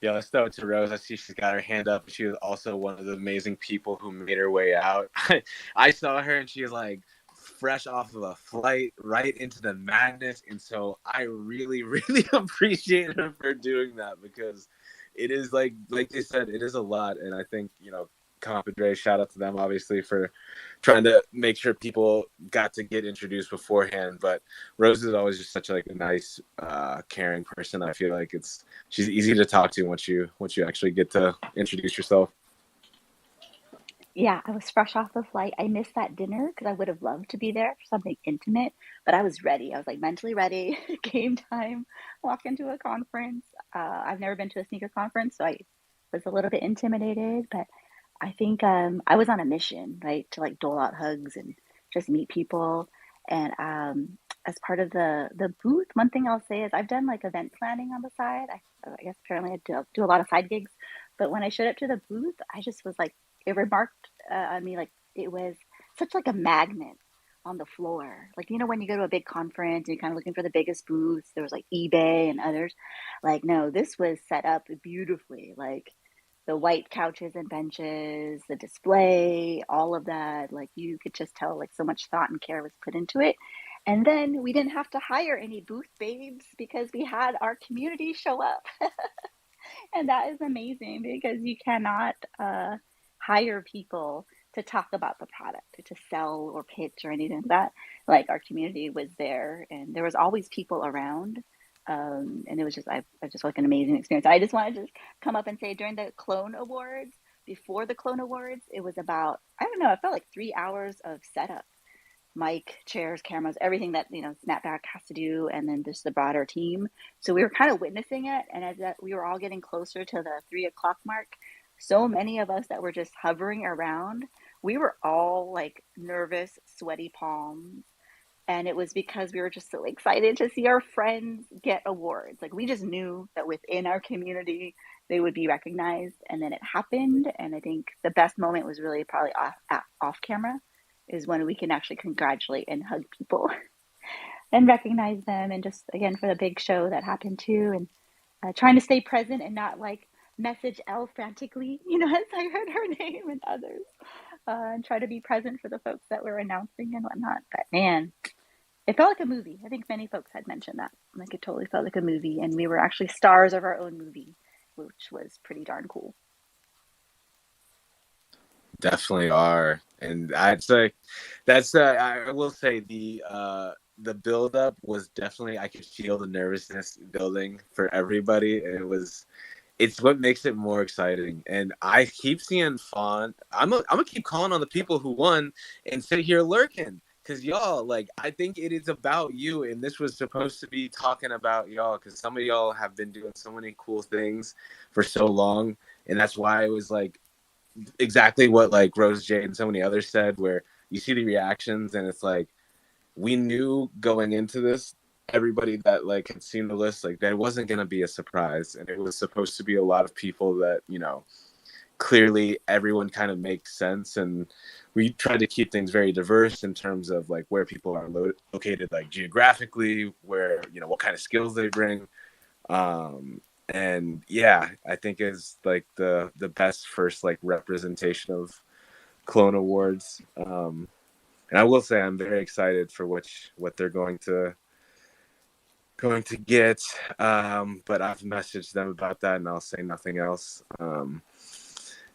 Yeah, let's throw it to Rose. I see she's got her hand up. She was also one of the amazing people who made her way out. I saw her and she was like fresh off of a flight right into the madness. And so I really, really appreciate her for doing that, because it is like they said, it is a lot. And I think, Comp and Dre, shout out to them, obviously, for trying to make sure people got to get introduced beforehand. But Rose is always just such like a nice, caring person. I feel like she's easy to talk to once you actually get to introduce yourself. Yeah, I was fresh off the flight. I missed that dinner because I would have loved to be there for something intimate, but I was ready. I was like mentally ready. Game time, walk into a conference. I've never been to a sneaker conference, so I was a little bit intimidated, but I think I was on a mission, right, to like dole out hugs and just meet people. And as part of the booth, one thing I'll say is I've done like event planning on the side. I guess apparently I do a lot of side gigs, but when I showed up to the booth, I just was like, it remarked on me like it was such like a magnet on the floor. Like, you know, when you go to a big conference and you're kind of looking for the biggest booths, there was like eBay and others. Like, no, this was set up beautifully. Like the white couches and benches, the display, all of that. Like you could just tell like so much thought and care was put into it. And then we didn't have to hire any booth babes because we had our community show up. And that is amazing because you cannot hire people to talk about the product, to sell or pitch or anything like that. Like our community was there and there was always people around. And it was just, I just like an amazing experience. I just wanted to come up and say during the Clone Awards, before the Clone Awards, it was about, I don't know, it felt like 3 hours of setup, mic, chairs, cameras, everything that, you know, Snapback has to do, and then just the broader team. So we were kind of witnessing it, and as that we were all getting closer to the 3 o'clock mark, so many of us that were just hovering around, we were all like nervous, sweaty palms. And it was because we were just so excited to see our friends get awards. Like we just knew that within our community, they would be recognized. And then it happened. And I think the best moment was really probably off camera is when we can actually congratulate and hug people and recognize them. And just, again, for the big show that happened too. And trying to stay present and not like message Elle frantically, you know, as I heard her name and others. And try to be present for the folks that were announcing and whatnot. But man, it felt like a movie. I think many folks had mentioned that. Like it totally felt like a movie, and we were actually stars of our own movie, which was pretty darn cool. Definitely are, and I'd say that's I will say the build up was definitely, I could feel the nervousness building for everybody. It's what makes it more exciting. And I keep seeing Fawn. I'm gonna keep calling on the people who won and sit here lurking. Because y'all, like, I think it is about you. And this was supposed to be talking about y'all. Because some of y'all have been doing so many cool things for so long. And that's why it was like exactly what like Rose J and so many others said, where you see the reactions and it's like, we knew going into this, everybody that like had seen the list, like that wasn't going to be a surprise, and it was supposed to be a lot of people that, you know, clearly everyone kind of makes sense, and we tried to keep things very diverse in terms of like where people are located, like geographically, where, you know, what kind of skills they bring. And yeah, I think is like the best first like representation of Clone Awards. And I will say I'm very excited for what they're going to get. But I've messaged them about that, and I'll say nothing else.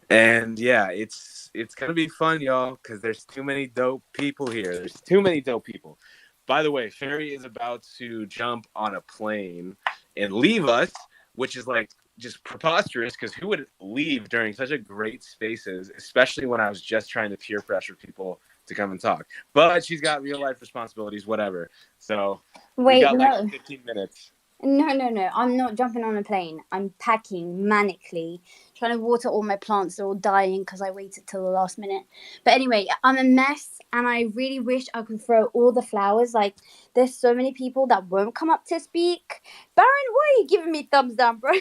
And yeah, it's gonna be fun, y'all, because there's too many dope people here. There's too many dope people. By the way, Ferry is about to jump on a plane and leave us, which is like just preposterous, because who would leave during such a great spaces, especially when I was just trying to peer pressure people to come and talk. But she's got real life responsibilities, whatever. So we got like 15 minutes. No. I'm not jumping on a plane. I'm packing manically, trying to water all my plants. They're all dying because I waited till the last minute. But anyway, I'm a mess, and I really wish I could throw all the flowers. Like, there's so many people that won't come up to speak. Baron, why are you giving me thumbs down, bro?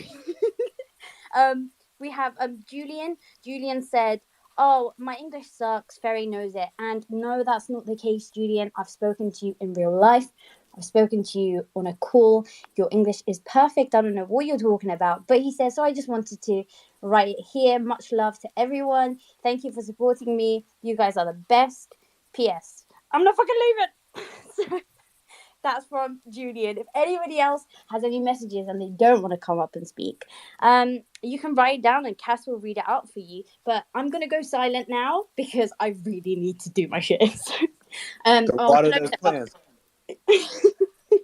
We have Julian. Julian said, "Oh, my English sucks. Ferry knows it." And no, that's not the case, Julian. I've spoken to you in real life. I've spoken to you on a call. Your English is perfect. I don't know what you're talking about. But he says, so I just wanted to write it here. Much love to everyone. Thank you for supporting me. You guys are the best. P.S. I'm not fucking leaving. So that's from Julian. If anybody else has any messages and they don't want to come up and speak, you can write it down and Cass will read it out for you. But I'm going to go silent now because I really need to do my shit. Don't water those plants.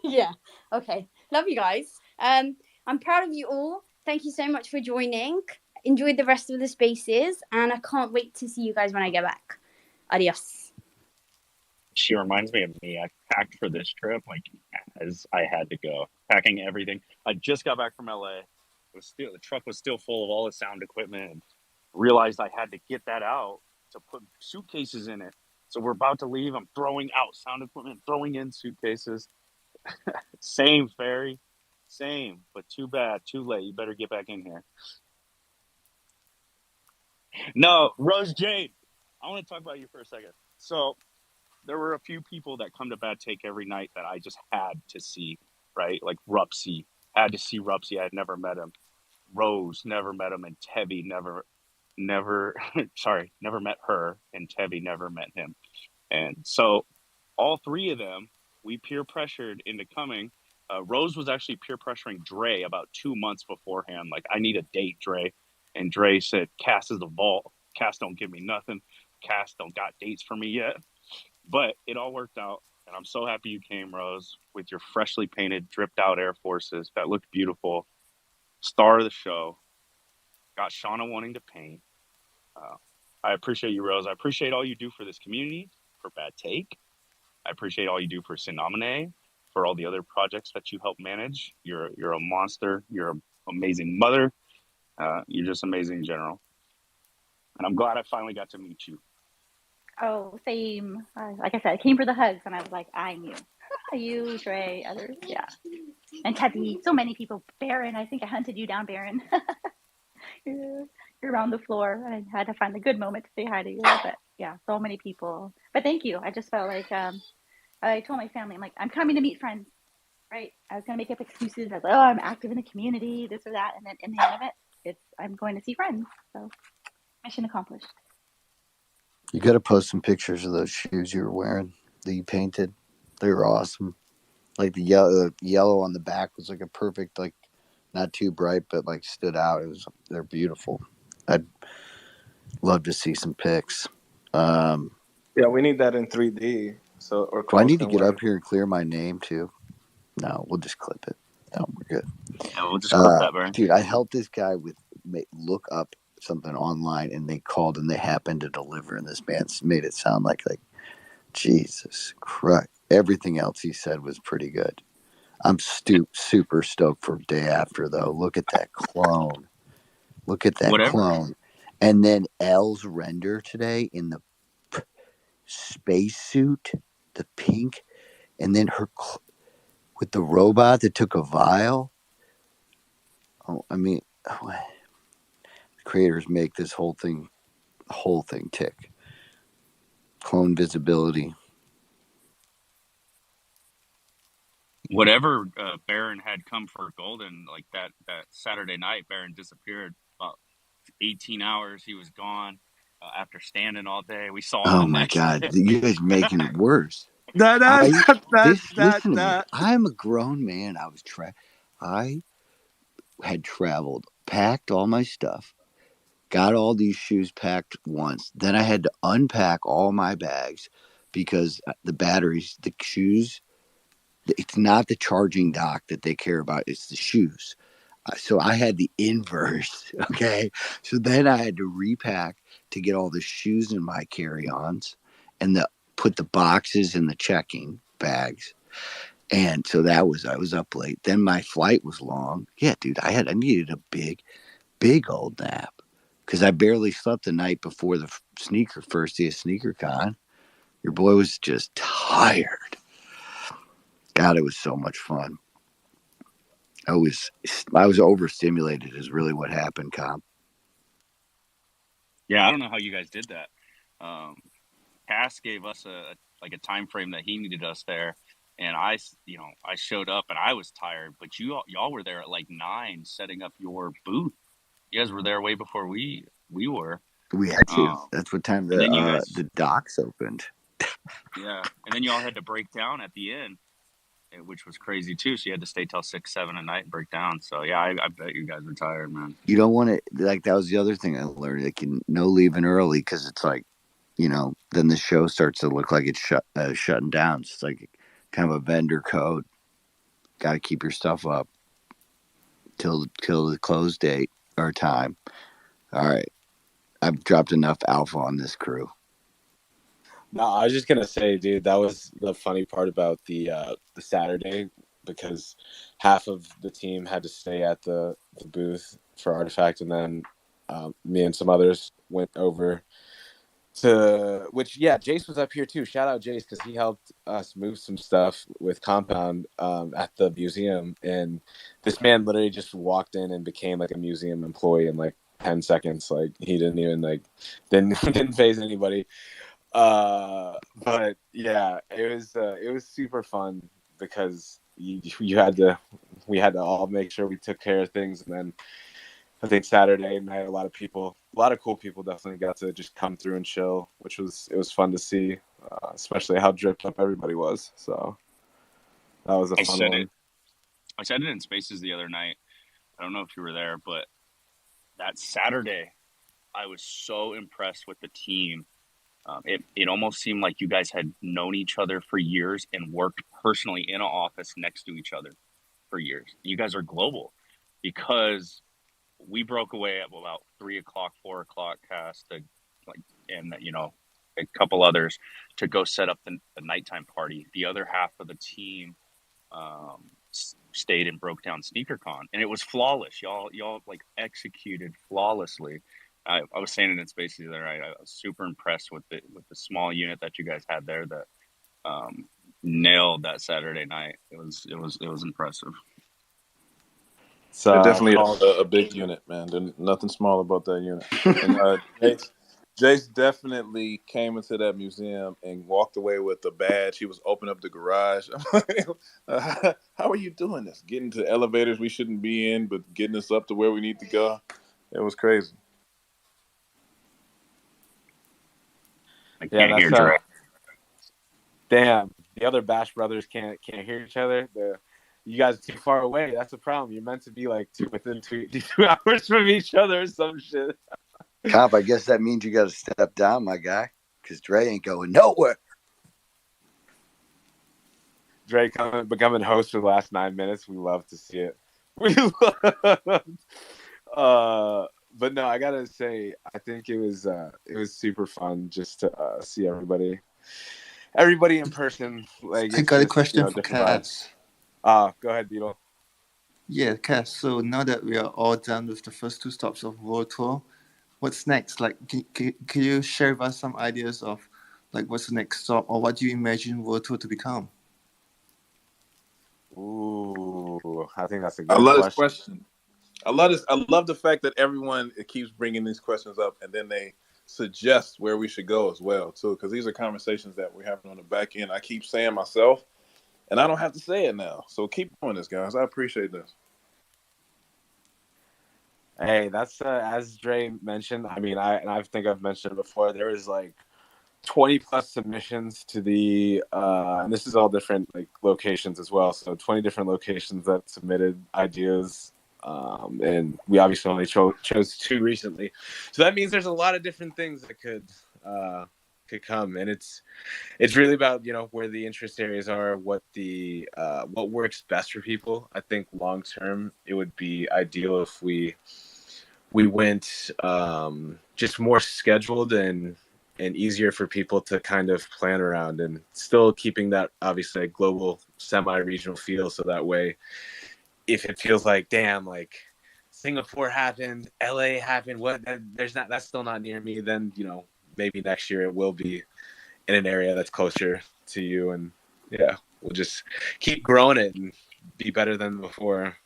Yeah. Okay. Love you guys. I'm proud of you all. Thank you so much for joining. Enjoy the rest of the spaces, and I can't wait to see you guys when I get back. Adios. She reminds me of me. I packed for this trip like as I had to go, packing everything. I just got back from LA. The truck was still full of all the sound equipment. realized I had to get that out to put suitcases in it. So we're about to leave. I'm throwing out sound equipment, throwing in suitcases. Same, Ferry. Same, but too bad, too late. You better get back in here. No, Rose Jade, I want to talk about you for a second. So there were a few people that come to Bad Take every night that I just had to see, right? Like Rupsy. Had to see Rupsy. I had never met him. Rose, never met him. And Tevy, never met her. And Tevy never met him. And so all three of them, we peer pressured into coming. Rose was actually peer pressuring Dre about 2 months beforehand. Like, I need a date, Dre. And Dre said, Cass is a vault. Cass don't give me nothing. Cass don't got dates for me yet. But it all worked out. And I'm so happy you came, Rose, with your freshly painted, dripped out Air Forces that looked beautiful. Star of the show. Got Shauna wanting to paint. I appreciate you, Rose. I appreciate all you do for this community, for Bad Take. I appreciate all you do for Sinomine, for all the other projects that you help manage. You're a monster. You're an amazing mother. You're just amazing in general. And I'm glad I finally got to meet you. Oh, same. Like I said, I came for the hugs, and I was like, I knew. You, Dre, others, yeah. And Teddy, so many people. Baron, I think I hunted you down, Baron. You're around the floor. I had to find a good moment to say hi to you. But yeah, so many people. But thank you. I just felt like I told my family, I'm like, I'm coming to meet friends, right? I was going to make up excuses. I was like, oh, I'm active in the community, this or that. And then in the end of it, I'm going to see friends. So mission accomplished. You got to post some pictures of those shoes you were wearing that you painted. They were awesome. Like the yellow on the back was like a perfect, like not too bright, but like stood out. They're beautiful. I'd love to see some pics. Yeah, we need that in 3D. So or do I need to get up here and clear my name too? No, we'll just clip it. No, we're good. Yeah, we'll just clip that, Baron. Dude, I helped this guy look up something online, and they called and they happened to deliver, and this man made it sound like Jesus Christ. Everything else he said was pretty good. I'm super stoked for day after, though. Look at that clone. Look at that clone. And then Elle's render today in the spacesuit, the pink, and then her with the robot that took a vial. Oh, I mean, creators make this whole thing tick. Clone visibility. Whatever Baron had come for Golden, like that Saturday night, Baron disappeared. About 18 hours, he was gone after standing all day. We saw him. Oh my God, you guys making it worse. Listen to me. I'm a grown man. I had traveled, packed all my stuff, got all these shoes packed once. Then I had to unpack all my bags because the batteries, the shoes, it's not the charging dock that they care about. It's the shoes. So I had the inverse. Okay. So then I had to repack to get all the shoes in my carry-ons and put the boxes in the checking bags. And so I was up late. Then my flight was long. Yeah, dude, I needed a big old nap because I barely slept the night before the first day of SneakerCon. Your boy was just tired. God, it was so much fun. I was overstimulated is really what happened, Comp. Yeah, I don't know how you guys did that. Cass gave us a time frame that he needed us there, and I showed up and I was tired, but y'all were there at like 9 setting up your booth. You guys were there way before we were. We had to. That's what time the docks opened. Yeah, and then y'all had to break down at the end, which was crazy too. So you had to stay till 6, 7 at night and break down. So yeah, I bet you guys were tired, man. You don't want to that was the other thing I learned. Like, no leaving early because it's like, then the show starts to look like it's shutting down. So it's like kind of a vendor code. Got to keep your stuff up till the close date or time. All right, I've dropped enough alpha on this crew. No, I was just gonna say, dude, that was the funny part about the Saturday, because half of the team had to stay at the booth for Artifact, and then me and some others went over to which Jace was up here too. Shout out Jace because he helped us move some stuff with Compound at the museum, and this man literally just walked in and became like a museum employee in like 10 seconds. Like he didn't even didn't phase anybody. But yeah, it was super fun because we had to all make sure we took care of things, and then I think Saturday night, a lot of cool people definitely got to just come through and chill, it was fun to see, especially how dripped up everybody was. So that was a fun one. I said it in Spaces the other night. I don't know if you were there, but that Saturday, I was so impressed with the team. It almost seemed like you guys had known each other for years and worked personally in an office next to each other for years. You guys are global because we broke away at about 3:00, 4:00 cast and a couple others to go set up the nighttime party. The other half of the team stayed and broke down SneakerCon, and it was flawless. Y'all like executed flawlessly. I was saying it in Spaces the other night. I was super impressed with the small unit that you guys had there that nailed that Saturday night. It was impressive. They're definitely a big unit, man. There's nothing small about that unit. And Jace definitely came into that museum and walked away with a badge. He was opening up the garage. I'm like, how are you doing this? Getting to elevators we shouldn't be in, but getting us up to where we need to go. It was crazy. I can't hear Dre. Damn, the other Bash brothers can't hear each other. You guys are too far away. That's the problem. You're meant to be like within 2 hours from each other or some shit. Comp, I guess that means you got to step down, my guy, because Dre ain't going nowhere. Dre becoming host for the last 9 minutes. We love to see it. But no, I gotta say, I think it was super fun just to see everybody in person. Like, I got a question for Cass. Go ahead, Beetle. Yeah, Cass. So now that we are all done with the first 2 stops of World Tour, what's next? Like, can you share with us some ideas of like what's the next stop, or what do you imagine World Tour to become? Ooh, I think that's a good question. I love this question. I love the fact that everyone keeps bringing these questions up, and then they suggest where we should go as well, too, because these are conversations that we're having on the back end. I keep saying myself, and I don't have to say it now. So keep doing this, guys. I appreciate this. Hey, that's as Dre mentioned. I mean, I think I've mentioned it before. There is like 20 plus submissions to the and this is all different like locations as well. So 20 different locations that submitted ideas. And we obviously only chose 2 recently, so that means there's a lot of different things that could come, and it's really about where the interest areas are, what works best for people. I think long term it would be ideal if we went just more scheduled and easier for people to kind of plan around, and still keeping that obviously a global semi-regional feel, so that way if it feels like, damn, like Singapore happened, LA happened, that's still not near me, then maybe next year it will be in an area that's closer to you, and we'll just keep growing it and be better than before.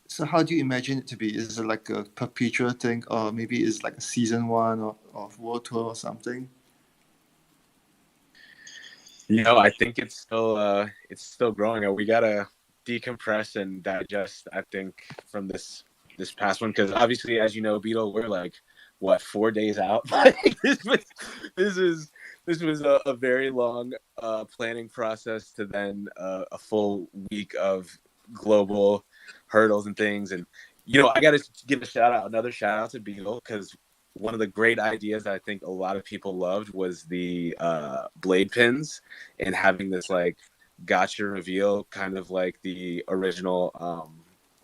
So how do you imagine it to be? Is it like a perpetual thing, or maybe it's like a season 1 of World Tour or something? I think it's still growing. We gotta decompress and digest, I think, from this past one, because obviously, as you know, Beetle, we're like 4 days out. This was a very long planning process to then a full week of global hurdles and things. And I gotta give another shout out to Beetle, because one of the great ideas that I think a lot of people loved was the blade pins, and having this like gotcha reveal, kind of like the original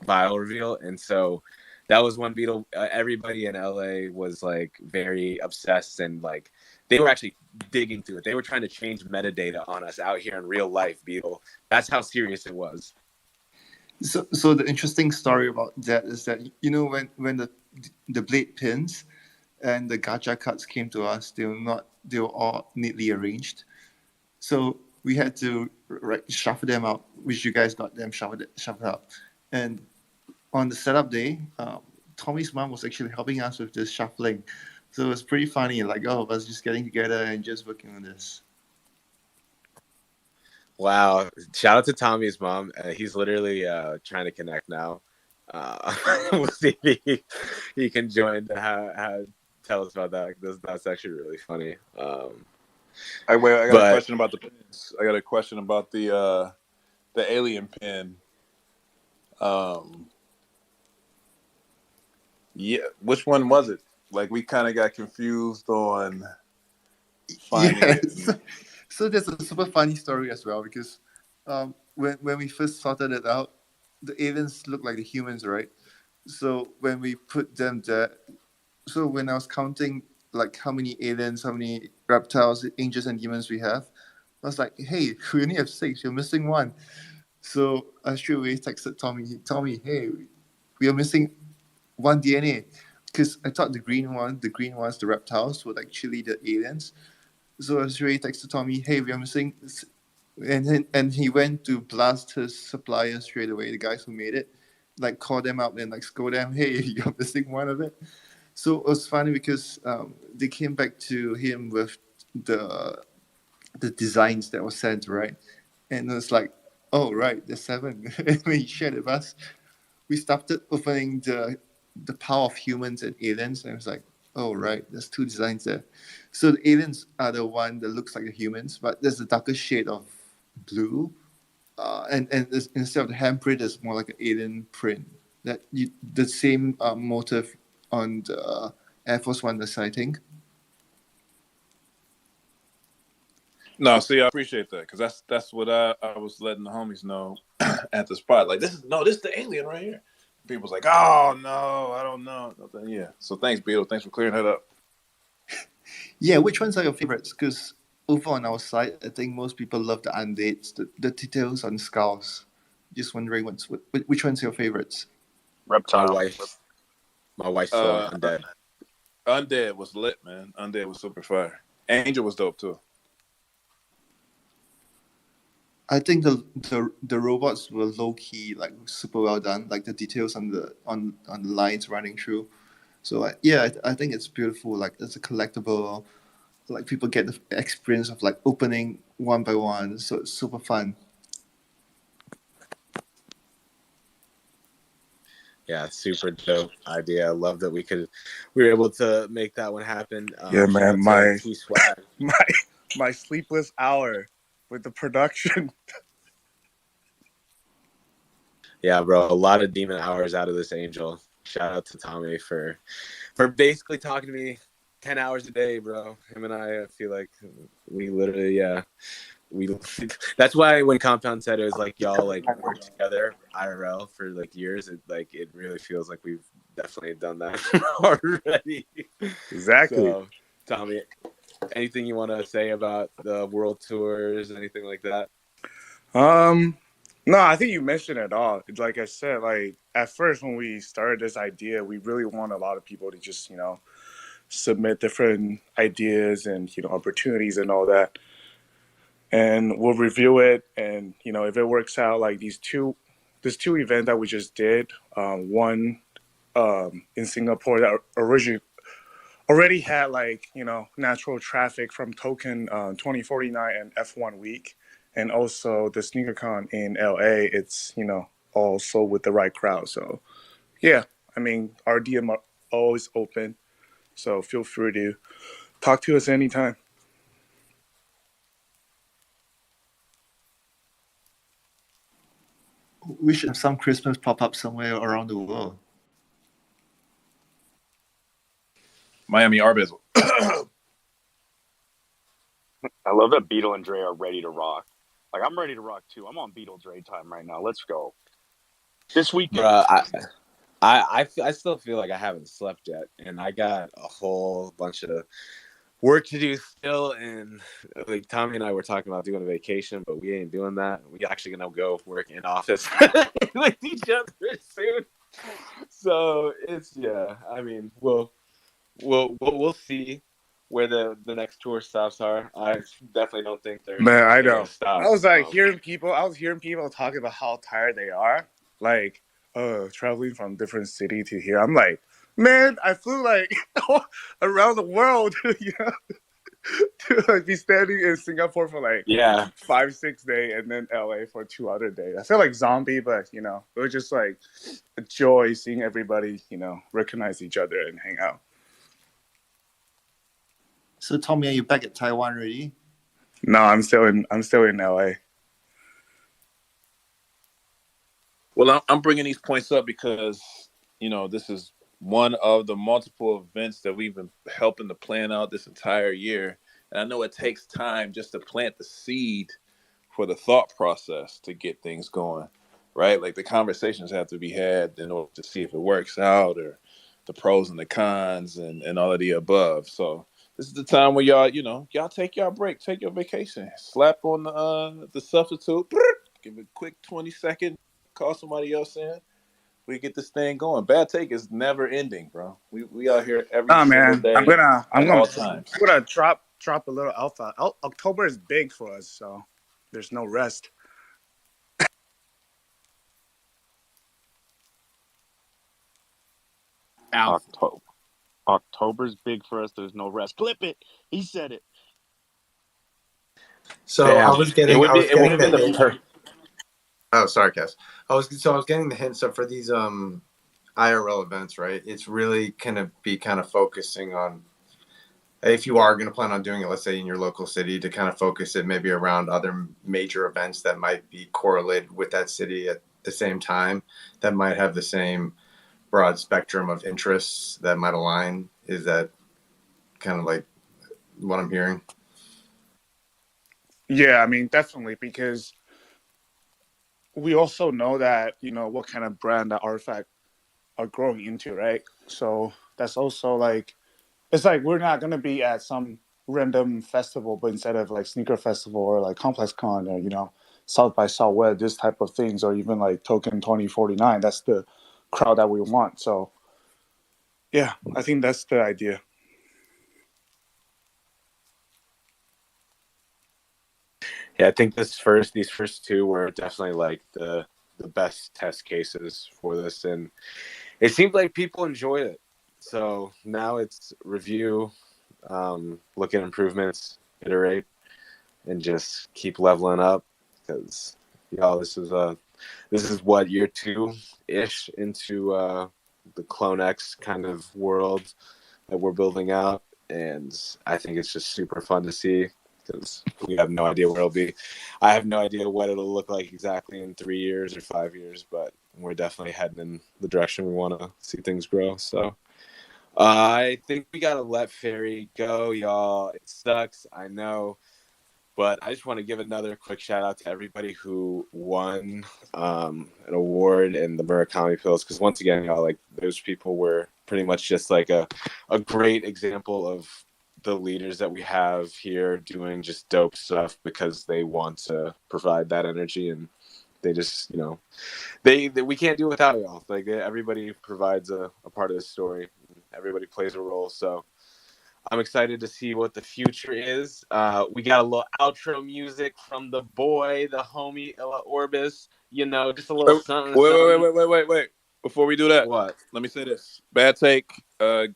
vial reveal. And so that was one Beetle. Everybody in LA was like very obsessed, and like they were actually digging through it. They were trying to change metadata on us out here in real life, Beetle. That's how serious it was. So the interesting story about that is that, when the blade pins and the gacha cards came to us, they were all neatly arranged. So we had to shuffle them out, which you guys got them shuffled out. And on the setup day, Tommy's mom was actually helping us with this shuffling. So it was pretty funny, like all of us just getting together and just working on this. Wow. Shout out to Tommy's mom. He's literally trying to connect now. We'll see if he can join to tell us about that. That's actually really funny. I got a question about the pins. I got a question about the alien pin. Yeah, which one was it? Like, we kind of got confused on finding it. So there's a super funny story as well, because when we first sorted it out, the aliens look like the humans, right? So when we put them there, so when I was counting like how many aliens, how many reptiles, angels, and demons we have, I was like, hey, we only have 6. You're missing 1. So I straight away texted Tommy, hey, we are missing 1 DNA, because I thought the green ones, the reptiles, were actually the aliens. So I straight away texted Tommy, hey, we are missing, and he went to blast his suppliers straight away, the guys who made it, like call them up and like scold them, hey, you're missing 1 of it. So it was funny because they came back to him with the designs that were sent, right? And it was like, oh, right, there's 7. And when he shared it with us, we started opening the power of humans and aliens, and it was like, oh, right, there's 2 designs there. So the aliens are the one that looks like the humans, but there's a darker shade of blue. And instead of the handprint, it's more like an alien print. The same motif on the Air Force One, the sighting. No, see, I appreciate that, because that's what I was letting the homies know at the spot. Like, this is the alien right here. People's like, oh no, I don't know. Yeah. So thanks, Beetle. Thanks for clearing that up. Yeah, which ones are your favorites? Because over on our side, I think most people love the undeads, the details on skulls. Just wondering which one's your favorites? Reptile. My wife's for undead. Undead was lit, man. Undead was super fire. Angel was dope too. I think the robots were low key, like super well done, like the details on the lines running through. So I think it's beautiful. Like it's a collectible. Like people get the experience of like opening one by one. So it's super fun. Yeah, super dope idea. I love that we were able to make that one happen. Yeah, man, my sleepless hour with the production. Yeah, bro, a lot of demon hours out of this angel. Shout out to Tommy for basically talking to me 10 hours a day, bro. Him and I feel like we literally, that's why when Compound said it was like y'all like worked together IRL for like years, it really feels like we've definitely done that already. Exactly. So, Tommy, anything you want to say about the world tours, anything like that? No, I think you mentioned it all. Like I said, like at first when we started this idea, we really want a lot of people to just, submit different ideas and, opportunities and all that. And we'll review it. And, if it works out, like this two events that we just did, one in Singapore that already had like, natural traffic from Token 2049 and F1 week. And also the SneakerCon in LA, it's, also with the right crowd. So, yeah, I mean, our DM are always open. So feel free to talk to us anytime. We should have some Christmas pop-up somewhere around the world. Miami Arbiz. I love that Beetle and Dre are ready to rock. Like, I'm ready to rock too. I'm on Beetle Dre time right now. Let's go. This weekend. Bruh, I still feel like I haven't slept yet, and I got a whole bunch of work to do still, and like Tommy and I were talking about doing a vacation, but we ain't doing that. We actually gonna go work in office with each other soon. So it's I mean, we'll see where the next tour stops are. I definitely don't think they're I gonna know. stop. I was hearing people talking about how tired they are, like traveling from different city to here. I'm like, man, I flew like around the world, to like be standing in Singapore for like 5-6 days, and then LA for 2 other days. I feel like zombie, but it was just like a joy seeing everybody, recognize each other and hang out. So Tommy, are you back at Taiwan already? No, I'm still in LA. Well, I'm bringing these points up because this is one of the multiple events that we've been helping to plan out this entire year, and I know it takes time just to plant the seed for the thought process to get things going, right? Like the conversations have to be had in order to see if it works out, or the pros and the cons and all of the above. So this is the time where y'all take your break, take your vacation, slap on the substitute, give it a quick 20-second, call somebody else in. We get this thing going. Bad Take is never ending, bro. We out here every single day. I'm gonna all times. I'm gonna drop a little alpha. October is big for us, so there's no rest. October's big for us. There's no rest. Clip it. He said it. So Damn. I was getting the hint. Oh, sorry, Cass. I was getting the hint. So for these IRL events, right? It's really gonna be kind of focusing on, if you are going to plan on doing it, let's say in your local city, to kind of focus it maybe around other major events that might be correlated with that city at the same time, that might have the same broad spectrum of interests that might align. Is that kind of like what I'm hearing? Yeah, I mean, definitely, because we also know that, what kind of brand that Artifact are growing into, right? So that's also like, it's like we're not going to be at some random festival, but instead of like sneaker festival or like Complex Con or, South by Southwest, this type of things, or even like Token 2049, that's the crowd that we want. So yeah, I think that's the idea. Yeah, I think these first two were definitely like the best test cases for this, and it seemed like people enjoyed it. So now it's review, look at improvements, iterate, and just keep leveling up, because this is what, year 2-ish into the CloneX kind of world that we're building out, and I think it's just super fun to see, because we have no idea where it'll be. I have no idea what it'll look like exactly in 3 years or 5 years, but we're definitely heading in the direction we want to see things grow. So I think we got to let Fairy go, y'all. It sucks, I know. But I just want to give another quick shout out to everybody who won an award in the Murakami Pills, because once again, y'all, like, those people were pretty much just like a great example of the leaders that we have here doing just dope stuff because they want to provide that energy, and they just, they we can't do it without y'all. Like, everybody provides a part of the story. Everybody plays a role. So I'm excited to see what the future is. We got a little outro music from the boy, the homie, Ella Orbis. Just a little something. Wait. Before we do that, what? Let me say this. Bad Take,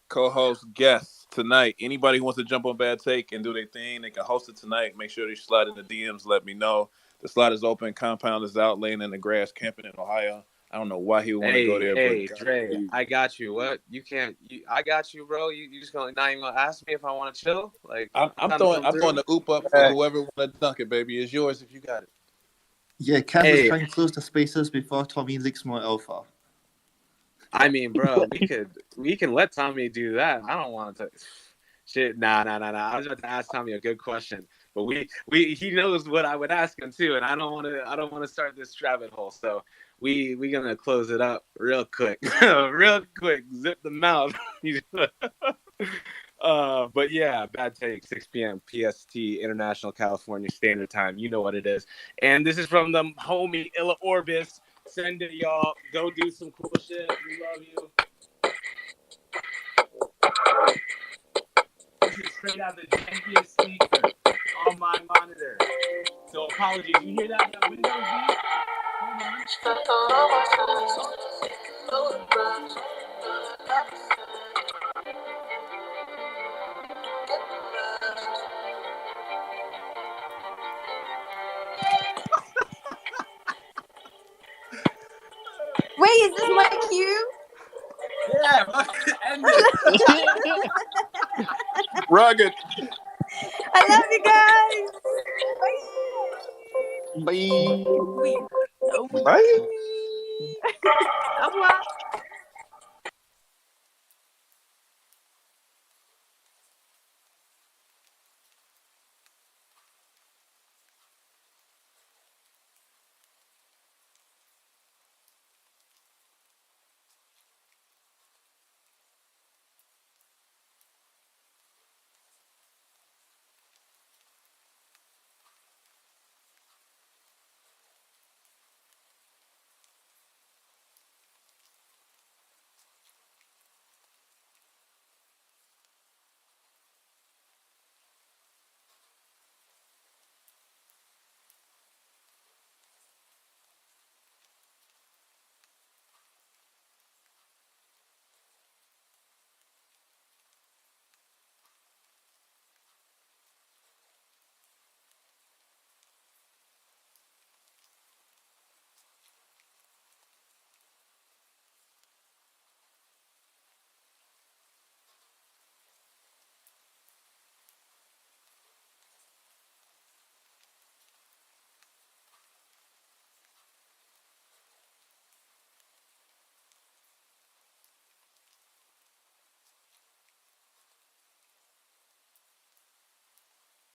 co-host, guest tonight. Anybody who wants to jump on Bad Take and do their thing, they can host it tonight. Make sure they slide in the DMs. Let me know. The slot is open. Compound is out, laying in the grass, camping in Ohio. I don't know why he would want to go there. Hey, but Dre, I got you. What? You can't. I got you, bro. You just not even gonna ask me if I want to chill? Like, I'm throwing the oop up for whoever want to dunk it, baby. It's yours if you got it. Yeah, Cass is trying to close the spaces before Tommy leaks more alpha. I mean, bro, we can let Tommy do that. I don't want to. Shit, nah. I was about to ask Tommy a good question, but he knows what I would ask him too, and I don't want to start this rabbit hole. So we gonna close it up real quick, Zip the mouth. But yeah, Bad Take, 6 p.m. PST, International California Standard Time. You know what it is. And this is from the homie Illa Orbis. Send it, y'all. Go do some cool shit. We love you. This is straight out the jankiest speaker on my monitor. So apologies. You hear that Windows beat? Wait, is this my cue? Yeah, end it. Rugged. I love you guys. Bye. Bye. Bye. Au revoir.